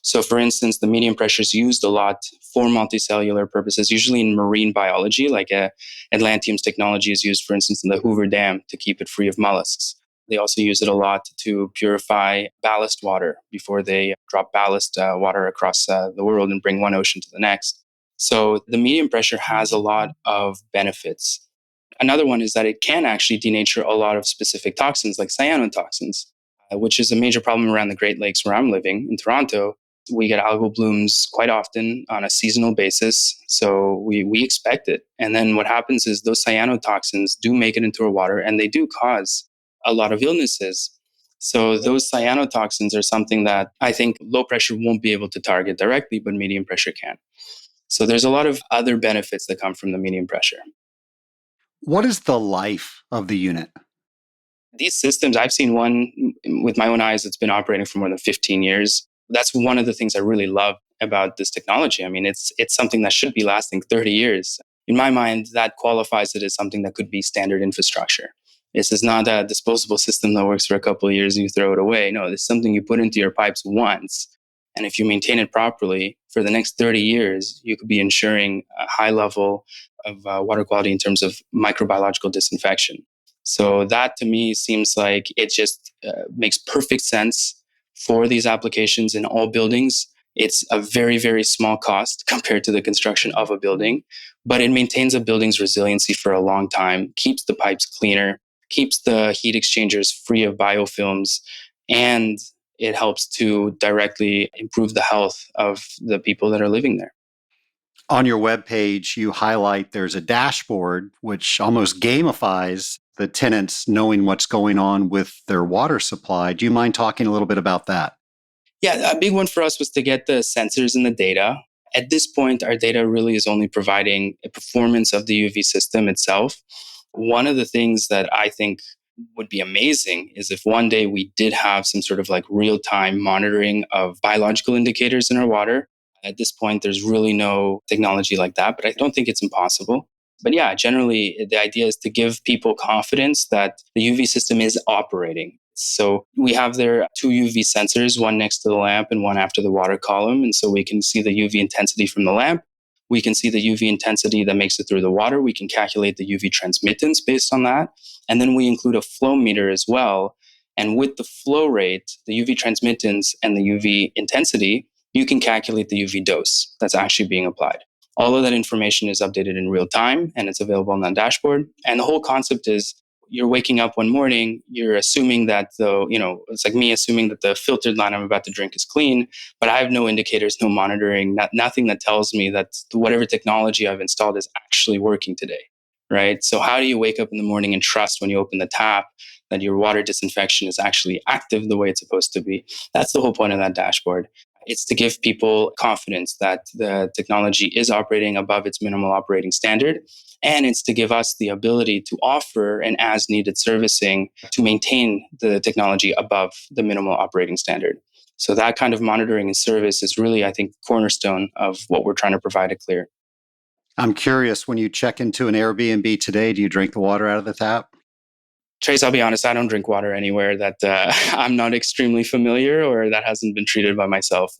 So, for instance, the medium pressure is used a lot for multicellular purposes, usually in marine biology, like Atlantium's technology is used, for instance, in the Hoover Dam to keep it free of mollusks. They also use it a lot to purify ballast water before they drop ballast water across the world and bring one ocean to the next. So the medium pressure has a lot of benefits. Another one is that it can actually denature a lot of specific toxins like cyanotoxins, which is a major problem around the Great Lakes where I'm living in Toronto. We get algal blooms quite often on a seasonal basis, so we expect it. And then what happens is those cyanotoxins do make it into our water, and they do cause a lot of illnesses. So those cyanotoxins are something that I think low pressure won't be able to target directly, but medium pressure can. So there's a lot of other benefits that come from the medium pressure. What is the life of the unit? These systems, I've seen one with my own eyes that's been operating for more than 15 years. That's one of the things I really love about this technology. I mean, it's something that should be lasting 30 years. In my mind, that qualifies it as something that could be standard infrastructure. This is not a disposable system that works for a couple of years and you throw it away. No, it's something you put into your pipes once. And if you maintain it properly for the next 30 years, you could be ensuring a high level of water quality in terms of microbiological disinfection. So that to me seems like it just makes perfect sense for these applications in all buildings. It's a very, very small cost compared to the construction of a building, but it maintains a building's resiliency for a long time, keeps the pipes cleaner, keeps the heat exchangers free of biofilms, and it helps to directly improve the health of the people that are living there. On your webpage, you highlight there's a dashboard which almost gamifies the tenants knowing what's going on with their water supply. Do you mind talking a little bit about that? Yeah, a big one for us was to get the sensors and the data. At this point, our data really is only providing a performance of the UV system itself. One of the things that I think would be amazing is if one day we did have some sort of like real-time monitoring of biological indicators in our water. At this point, there's really no technology like that, but I don't think it's impossible. But yeah, generally, the idea is to give people confidence that the UV system is operating. So we have there two UV sensors, one next to the lamp and one after the water column. And so we can see the UV intensity from the lamp. We can see the UV intensity that makes it through the water. We can calculate the UV transmittance based on that. And then we include a flow meter as well. And with the flow rate, the UV transmittance, and the UV intensity, you can calculate the UV dose that's actually being applied. All of that information is updated in real time and it's available on that dashboard. And the whole concept is you're waking up one morning, you're assuming that it's like me assuming that the filtered line I'm about to drink is clean, but I have no indicators, no monitoring, nothing that tells me that whatever technology I've installed is actually working today, right? So how do you wake up in the morning and trust when you open the tap that your water disinfection is actually active the way it's supposed to be? That's the whole point of that dashboard. It's to give people confidence that the technology is operating above its minimal operating standard. And it's to give us the ability to offer an as needed servicing to maintain the technology above the minimal operating standard. So that kind of monitoring and service is really, I think, cornerstone of what we're trying to provide at Clear. I'm curious, when you check into an Airbnb today, do you drink the water out of the tap? Trace, I'll be honest, I don't drink water anywhere that I'm not extremely familiar or that hasn't been treated by myself.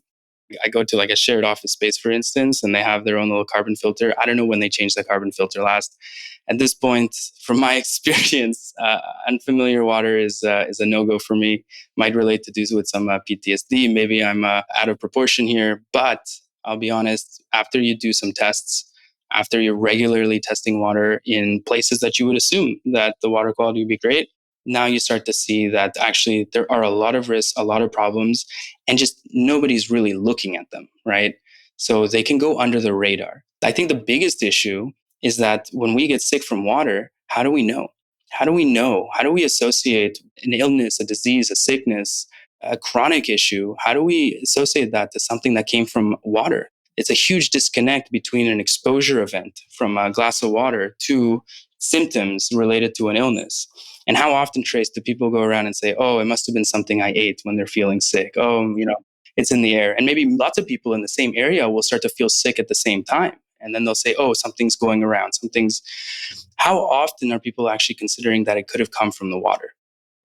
I go to like a shared office space, for instance, and they have their own little carbon filter. I don't know when they changed the carbon filter last. At this point, from my experience, unfamiliar water is a no-go for me. Might relate to do with some PTSD. Maybe I'm out of proportion here, but I'll be honest, after you do some tests, after you're regularly testing water in places that you would assume that the water quality would be great, now you start to see that actually there are a lot of risks, a lot of problems, and just nobody's really looking at them, right? So they can go under the radar. I think the biggest issue is that when we get sick from water, how do we know? How do we know? How do we associate an illness, a disease, a sickness a chronic issue, how do we associate that to something that came from water? It's a huge disconnect between an exposure event from a glass of water to symptoms related to an illness. And how often, Trace, do people go around and say, oh, it must have been something I ate when they're feeling sick? Oh, it's in the air. And maybe lots of people in the same area will start to feel sick at the same time. And then they'll say, oh, something's going around. How often are people actually considering that it could have come from the water?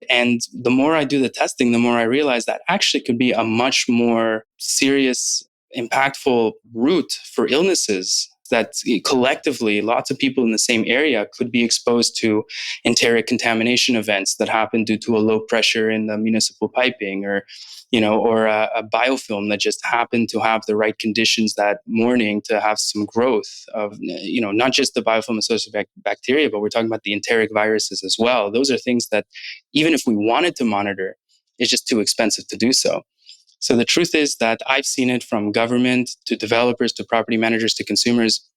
And the more I do the testing, the more I realize that actually could be a much more serious, impactful route for illnesses that collectively lots of people in the same area could be exposed to enteric contamination events that happen due to a low pressure in the municipal piping, or a biofilm that just happened to have the right conditions that morning to have some growth of, not just the biofilm associated bacteria, but we're talking about the enteric viruses as well. Those are things that even if we wanted to monitor, it's just too expensive to do so. So the truth is that I've seen it from government to developers to property managers to consumers.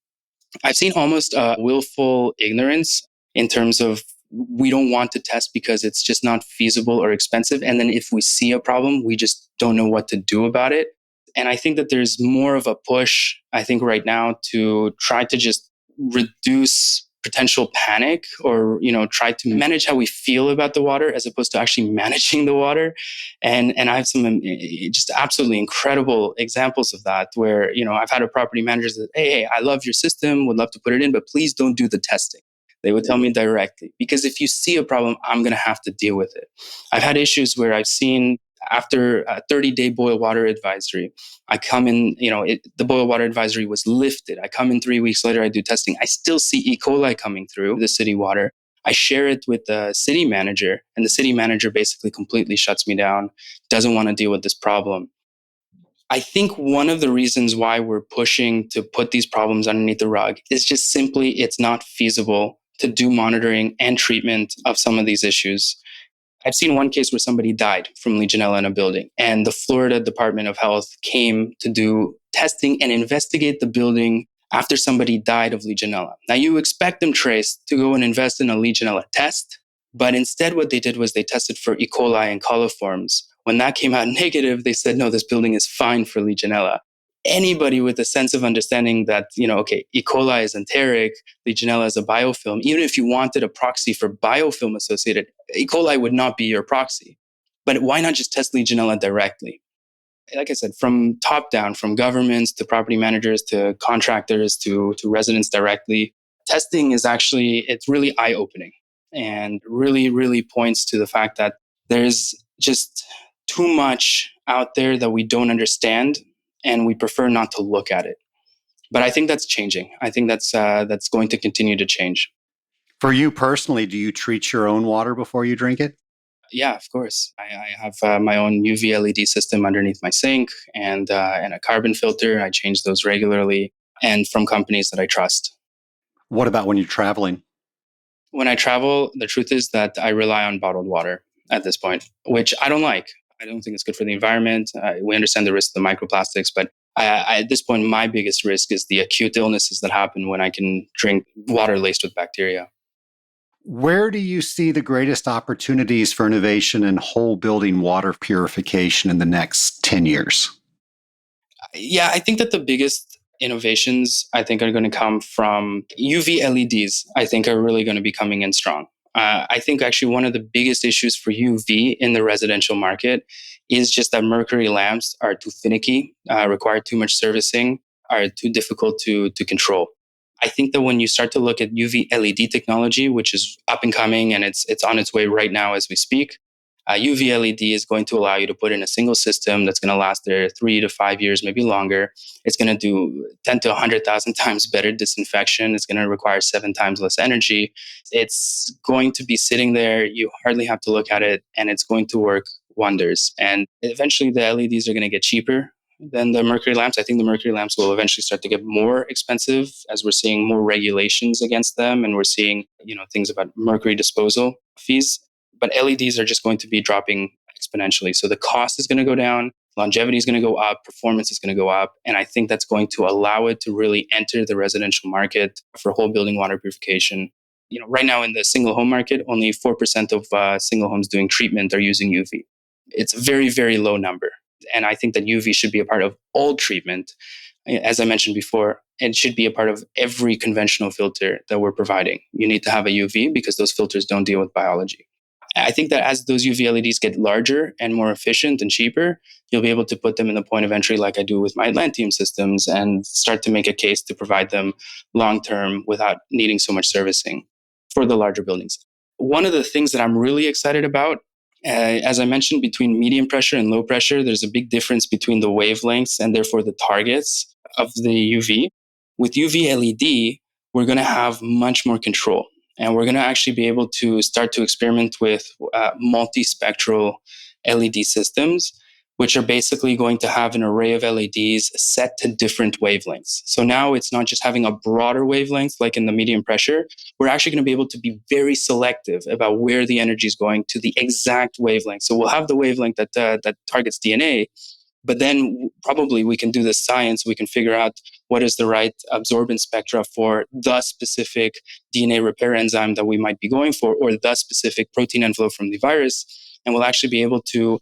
I've seen almost willful ignorance in terms of we don't want to test because it's just not feasible or expensive. And then if we see a problem, we just don't know what to do about it. And I think that there's more of a push, I think right now, to try to just reduce potential panic or, try to manage how we feel about the water as opposed to actually managing the water. And I have some just absolutely incredible examples of that where, I've had a property manager say, hey, I love your system, would love to put it in, but please don't do the testing. They would tell me directly, because if you see a problem, I'm going to have to deal with it. I've had issues where I've seen after a 30-day boil water advisory, I come in, the boil water advisory was lifted. I come in 3 weeks later, I do testing. I still see E. coli coming through the city water. I share it with the city manager, and the city manager basically completely shuts me down, doesn't want to deal with this problem. I think one of the reasons why we're pushing to put these problems underneath the rug is just simply it's not feasible to do monitoring and treatment of some of these issues. I've seen one case where somebody died from Legionella in a building, and the Florida Department of Health came to do testing and investigate the building after somebody died of Legionella. Now, you expect them, Trace, to go and invest in a Legionella test, but instead what they did was they tested for E. coli and coliforms. When that came out negative, they said, no, this building is fine for Legionella. Anybody with a sense of understanding that, E. coli is enteric, Legionella is a biofilm, even if you wanted a proxy for biofilm associated, E. coli would not be your proxy. But why not just test Legionella directly? Like I said, from top down, from governments to property managers to contractors to residents directly, testing is it's really eye-opening and really, really points to the fact that there's just too much out there that we don't understand, and we prefer not to look at it. But I think that's changing. I think that's going to continue to change. For you personally, do you treat your own water before you drink it? Yeah, of course. I have my own UV LED system underneath my sink and a carbon filter. I change those regularly and from companies that I trust. What about when you're traveling? When I travel, the truth is that I rely on bottled water at this point, which I don't like. I don't think it's good for the environment. We understand the risk of the microplastics, but at this point, my biggest risk is the acute illnesses that happen when I can drink water laced with bacteria. Where do you see the greatest opportunities for innovation in whole building water purification in the next 10 years? Yeah, I think that the biggest innovations, I think, are going to come from UV LEDs. I think are really going to be coming in strong. I think actually one of the biggest issues for UV in the residential market is just that mercury lamps are too finicky, require too much servicing, are too difficult to control. I think that when you start to look at UV LED technology, which is up and coming and it's on its way right now as we speak, UV LED is going to allow you to put in a single system that's going to last there 3 to 5 years, maybe longer. It's going to do 10 to 100,000 times better disinfection. It's going to require 7 times less energy. It's going to be sitting there. You hardly have to look at it, and it's going to work wonders. And eventually the LEDs are going to get cheaper than the mercury lamps. I think the mercury lamps will eventually start to get more expensive as we're seeing more regulations against them, and we're seeing, things about mercury disposal fees. But LEDs are just going to be dropping exponentially. So the cost is going to go down, longevity is going to go up, performance is going to go up. And I think that's going to allow it to really enter the residential market for whole building water purification. Right now in the single home market, only 4% of single homes doing treatment are using UV. It's a very, very low number. And I think that UV should be a part of all treatment. As I mentioned before, it should be a part of every conventional filter that we're providing. You need to have a UV because those filters don't deal with biology. I think that as those UV LEDs get larger and more efficient and cheaper, you'll be able to put them in the point of entry like I do with my Atlanteum systems and start to make a case to provide them long term without needing so much servicing for the larger buildings. One of the things that I'm really excited about, as I mentioned, between medium pressure and low pressure, there's a big difference between the wavelengths and therefore the targets of the UV. With UV LED, we're going to have much more control. And we're going to actually be able to start to experiment with multispectral LED systems, which are basically going to have an array of LEDs set to different wavelengths. So now it's not just having a broader wavelength like in the medium pressure. We're actually going to be able to be very selective about where the energy is going to the exact wavelength. So we'll have the wavelength that targets DNA, but then probably we can do the science. We can figure out what is the right absorbance spectra for the specific DNA repair enzyme that we might be going for, or the specific protein envelope from the virus. And we'll actually be able to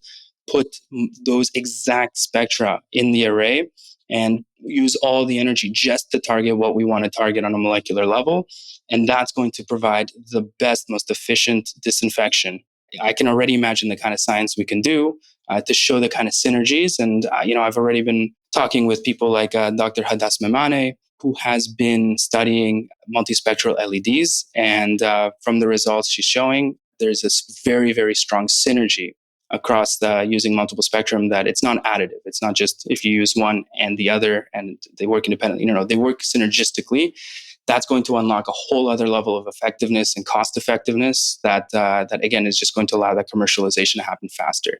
put those exact spectra in the array and use all the energy just to target what we want to target on a molecular level. And that's going to provide the best, most efficient disinfection. I can already imagine the kind of science we can do to show the kind of synergies. And, I've already been talking with people like Dr. Hadas Memane, who has been studying multispectral LEDs. And from the results she's showing, there's this very, very strong synergy across using multiple spectrum, that it's not additive. It's not just if you use one and the other and they work independently. They work synergistically. That's going to unlock a whole other level of effectiveness and cost effectiveness that again is just going to allow that commercialization to happen faster.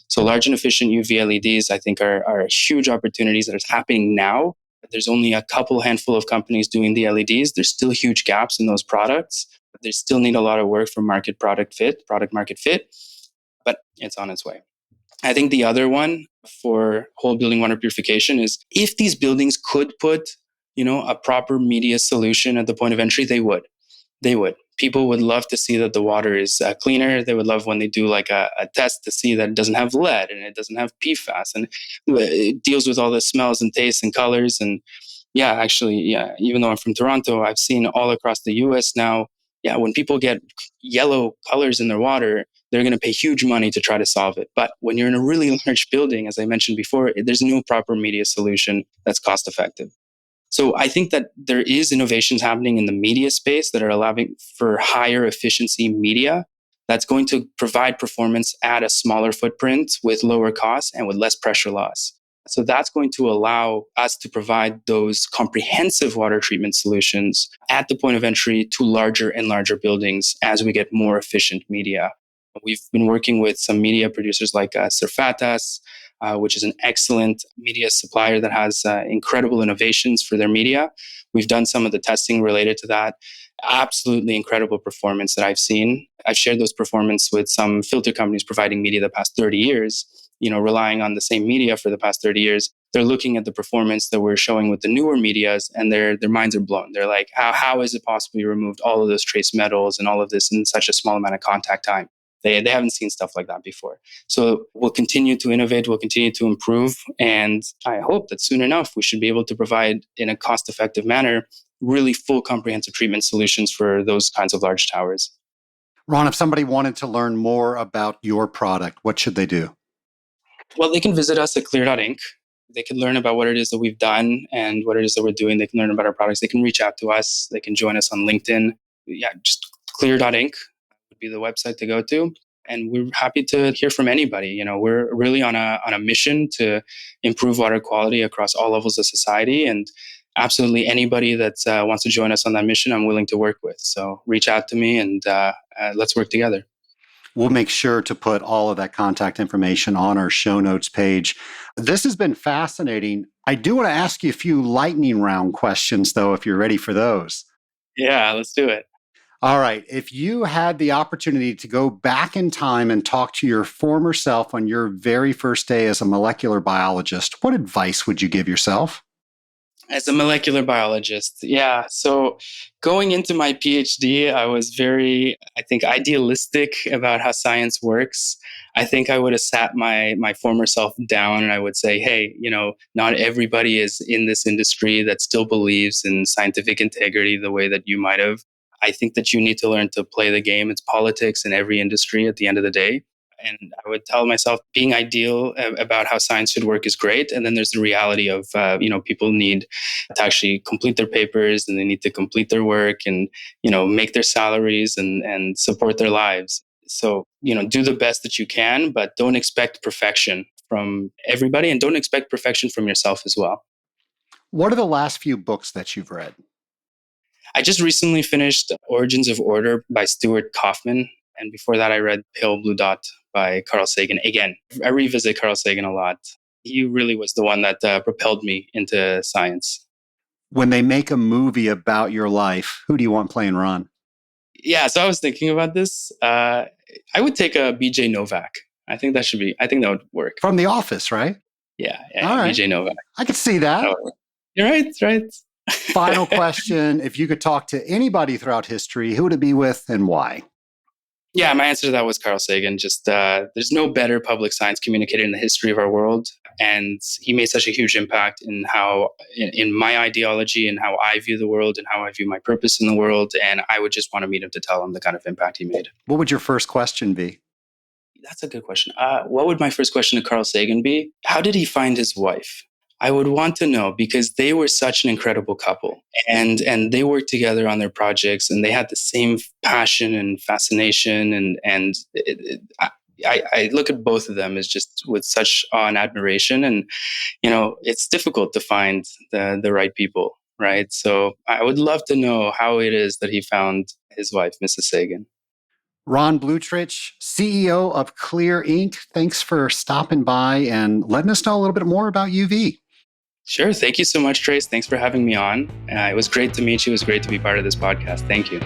So large and efficient UV LEDs, I think, are huge opportunities that are happening now. There's only a handful of companies doing the LEDs. There's still huge gaps in those products. They still need a lot of work for product market fit, but it's on its way. I think the other one for whole building water purification is if these buildings could put a proper media solution at the point of entry, they would. People would love to see that the water is cleaner. They would love when they do like a test to see that it doesn't have lead and it doesn't have PFAS and it deals with all the smells and tastes and colors. And even though I'm from Toronto, I've seen all across the US now, when people get yellow colors in their water, they're going to pay huge money to try to solve it. But when you're in a really large building, as I mentioned before, there's no proper media solution that's cost effective. So I think that there is innovations happening in the media space that are allowing for higher efficiency media that's going to provide performance at a smaller footprint with lower costs and with less pressure loss. So that's going to allow us to provide those comprehensive water treatment solutions at the point of entry to larger and larger buildings as we get more efficient media. We've been working with some media producers like Surfatas, which is an excellent media supplier that has incredible innovations for their media. We've done some of the testing related to that. Absolutely incredible performance that I've seen. I've shared those performance with some filter companies providing media the past 30 years, relying on the same media for the past 30 years. They're looking at the performance that we're showing with the newer medias and their minds are blown. They're like, how is it possible you removed all of those trace metals and all of this in such a small amount of contact time? They haven't seen stuff like that before. So we'll continue to innovate, we'll continue to improve. And I hope that soon enough, we should be able to provide in a cost-effective manner, really full comprehensive treatment solutions for those kinds of large towers. Ron, if somebody wanted to learn more about your product, what should they do? Well, they can visit us at clear.inc. They can learn about what it is that we've done and what it is that we're doing. They can learn about our products. They can reach out to us. They can join us on LinkedIn. Just clear.inc. would be the website to go to. And we're happy to hear from anybody. We're really on a mission to improve water quality across all levels of society. And absolutely anybody that wants to join us on that mission, I'm willing to work with. So reach out to me and let's work together. We'll make sure to put all of that contact information on our show notes page. This has been fascinating. I do want to ask you a few lightning round questions, though, if you're ready for those. Yeah, let's do it. All right. If you had the opportunity to go back in time and talk to your former self on your very first day as a molecular biologist, what advice would you give yourself? As a molecular biologist, yeah. So going into my PhD, I was very, I think, idealistic about how science works. I think I would have sat my former self down and I would say, hey, not everybody is in this industry that still believes in scientific integrity the way that you might have. I think that you need to learn to play the game. It's politics in every industry at the end of the day. And I would tell myself being ideal about how science should work is great. And then there's the reality of, people need to actually complete their papers and they need to complete their work and, make their salaries and support their lives. So, do the best that you can, but don't expect perfection from everybody and don't expect perfection from yourself as well. What are the last few books that you've read? I just recently finished Origins of Order by Stuart Kaufman. And before that, I read Pale Blue Dot by Carl Sagan. Again, I revisit Carl Sagan a lot. He really was the one that propelled me into science. When they make a movie about your life, who do you want playing Ron? Yeah, so I was thinking about this. I would take a BJ Novak. I think that would work. From The Office, right? Yeah, All right. BJ Novak. I could see that. You're right. Final question. If you could talk to anybody throughout history, who would it be with and why? Yeah, my answer to that was Carl Sagan. Just there's no better public science communicator in the history of our world. And he made such a huge impact in how, in my ideology and how I view the world and how I view my purpose in the world. And I would just want to meet him to tell him the kind of impact he made. What would your first question be? That's a good question. What would my first question to Carl Sagan be? How did he find his wife? I would want to know because they were such an incredible couple and they worked together on their projects and they had the same passion and fascination. I look at both of them as just with such awe and admiration. And, it's difficult to find the right people, right? So I would love to know how it is that he found his wife, Mrs. Sagan. Ron Blutrich, CEO of Clear Inc. Thanks for stopping by and letting us know a little bit more about UV. Sure. Thank you so much, Trace. Thanks for having me on. It was great to meet you. It was great to be part of this podcast. Thank you.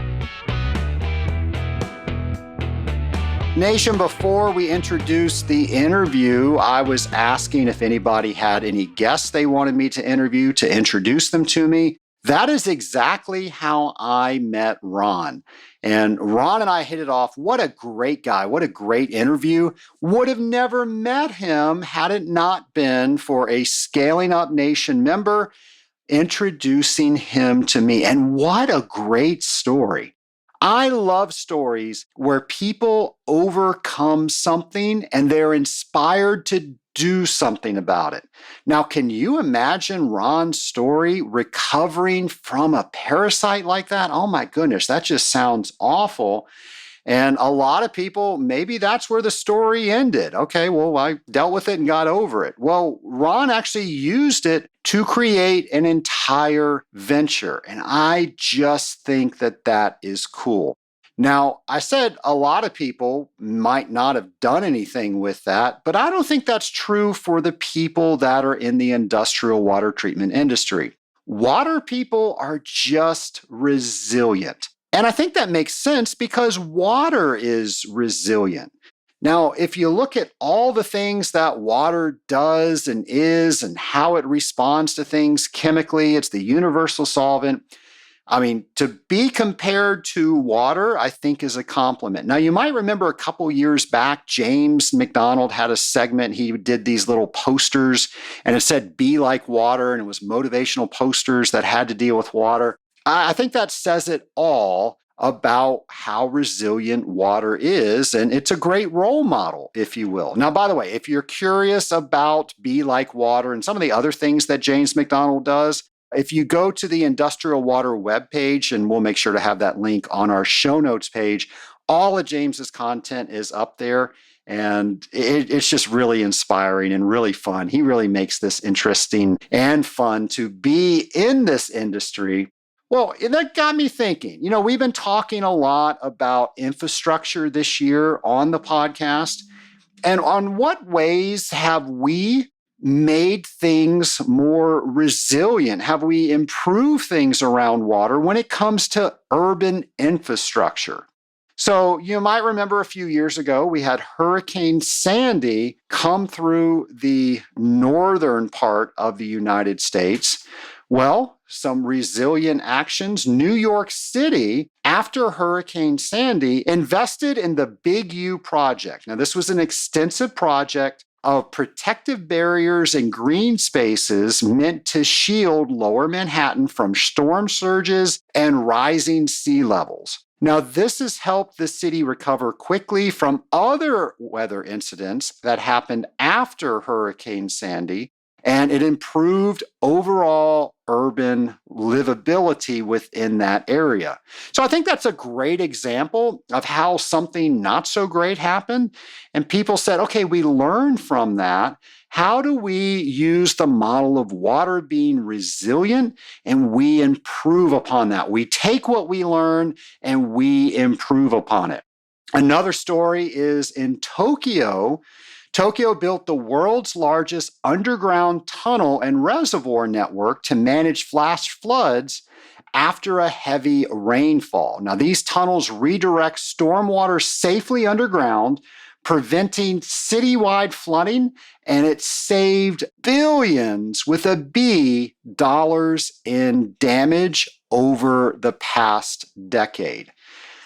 Nation, before we introduce the interview, I was asking if anybody had any guests they wanted me to interview to introduce them to me. That is exactly how I met Ron. And Ron and I hit it off. What a great guy. What a great interview. Would have never met him had it not been for a Scaling Up Nation member introducing him to me. And what a great story. I love stories where people overcome something and they're inspired to do something about it. Now, can you imagine Ron's story recovering from a parasite like that? Oh my goodness, that just sounds awful. And a lot of people, maybe that's where the story ended. Okay, well, I dealt with it and got over it. Well, Ron actually used it to create an entire venture. And I just think that that is cool. Now, I said a lot of people might not have done anything with that, but I don't think that's true for the people that are in the industrial water treatment industry. Water people are just resilient. And I think that makes sense because water is resilient. Now, if you look at all the things that water does and is and how it responds to things chemically, it's the universal solvent. I mean, to be compared to water, I think is a compliment. Now, you might remember a couple years back, James McDonald had a segment. He did these little posters and it said, "Be like water." And it was motivational posters that had to deal with water. I think that says it all about how resilient water is. And it's a great role model, if you will. Now, by the way, if you're curious about Be Like Water and some of the other things that James McDonald does, if you go to the Industrial Water webpage, and we'll make sure to have that link on our show notes page, all of James's content is up there. And it's just really inspiring and really fun. He really makes this interesting and fun to be in this industry. Well, that got me thinking. We've been talking a lot about infrastructure this year on the podcast. And on what ways have we made things more resilient? Have we improved things around water when it comes to urban infrastructure? So you might remember a few years ago, we had Hurricane Sandy come through the northern part of the United States. Well, some resilient actions. New York City, after Hurricane Sandy, invested in the Big U project. Now, this was an extensive project of protective barriers and green spaces meant to shield lower Manhattan from storm surges and rising sea levels. Now, this has helped the city recover quickly from other weather incidents that happened after Hurricane Sandy, and it improved overall urban livability within that area. So I think that's a great example of how something not so great happened. And people said, okay, we learned from that. How do we use the model of water being resilient and we improve upon that? We take what we learn and we improve upon it. Another story is in Tokyo. Tokyo built the world's largest underground tunnel and reservoir network to manage flash floods after a heavy rainfall. Now, these tunnels redirect stormwater safely underground, preventing citywide flooding, and it saved billions with a B dollars in damage over the past decade.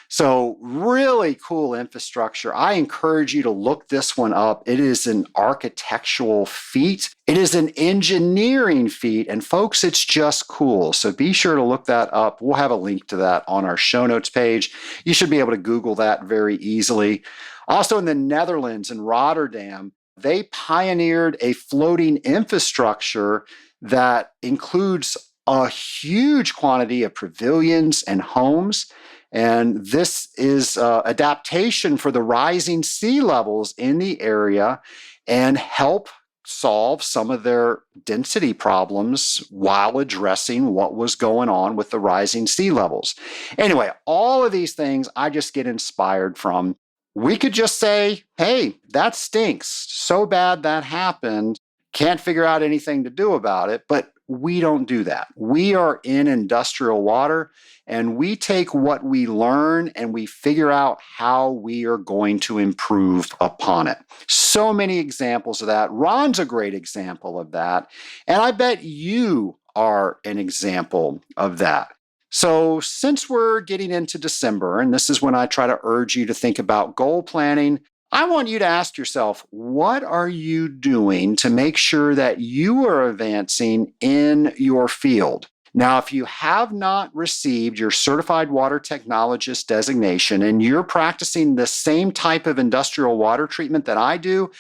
So really cool infrastructure. I encourage you to look this one up. It is an architectural feat. It is an engineering feat. And folks, it's just cool. So be sure to look that up. We'll have a link to that on our show notes page. You should be able to Google that very easily. Also in the Netherlands, in Rotterdam, they pioneered a floating infrastructure that includes a huge quantity of pavilions and homes. And this is adaptation for the rising sea levels in the area and help solve some of their density problems while addressing what was going on with the rising sea levels. Anyway, all of these things I just get inspired from. We could just say, hey, that stinks. So bad that happened. Can't figure out anything to do about it. But we don't do that. We are in industrial water, and we take what we learn and we figure out how we are going to improve upon it. So many examples of that. Ron's a great example of that. And I bet you are an example of that. So since we're getting into December, and this is when I try to urge you to think about goal planning, I want you to ask yourself, what are you doing to make sure that you are advancing in your field? Now, if you have not received your certified water technologist designation and you're practicing the same type of industrial water treatment that I do,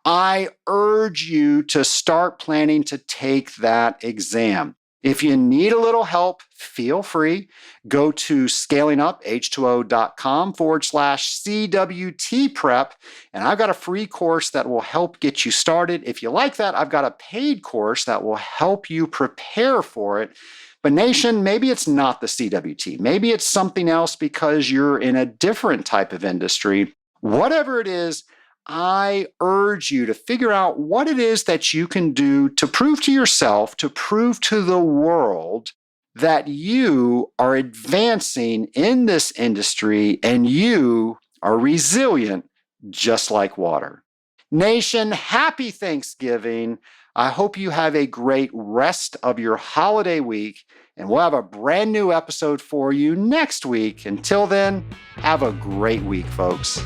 I urge you to start planning to take that exam. If you need a little help, feel free. Go to scalinguph2o.com/CWT prep, and I've got a free course that will help get you started. If you like that, I've got a paid course that will help you prepare for it. But nation, maybe it's not the CWT. Maybe it's something else because you're in a different type of industry. Whatever it is, I urge you to figure out what it is that you can do to prove to yourself, to prove to the world that you are advancing in this industry and you are resilient just like water. Nation, happy Thanksgiving. I hope you have a great rest of your holiday week, and we'll have a brand new episode for you next week. Until then, have a great week, folks.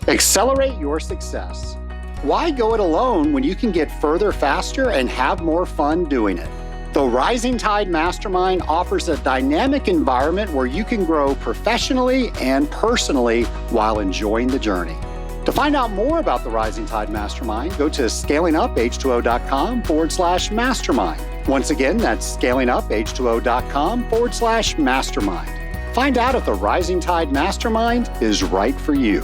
Accelerate your success. Why go it alone when you can get further faster and have more fun doing it? The Rising Tide Mastermind offers a dynamic environment where you can grow professionally and personally while enjoying the journey. To find out more about the Rising Tide Mastermind, go to scalinguph2o.com/mastermind. Once again, that's scalinguph2o.com/mastermind. Find out if the Rising Tide Mastermind is right for you.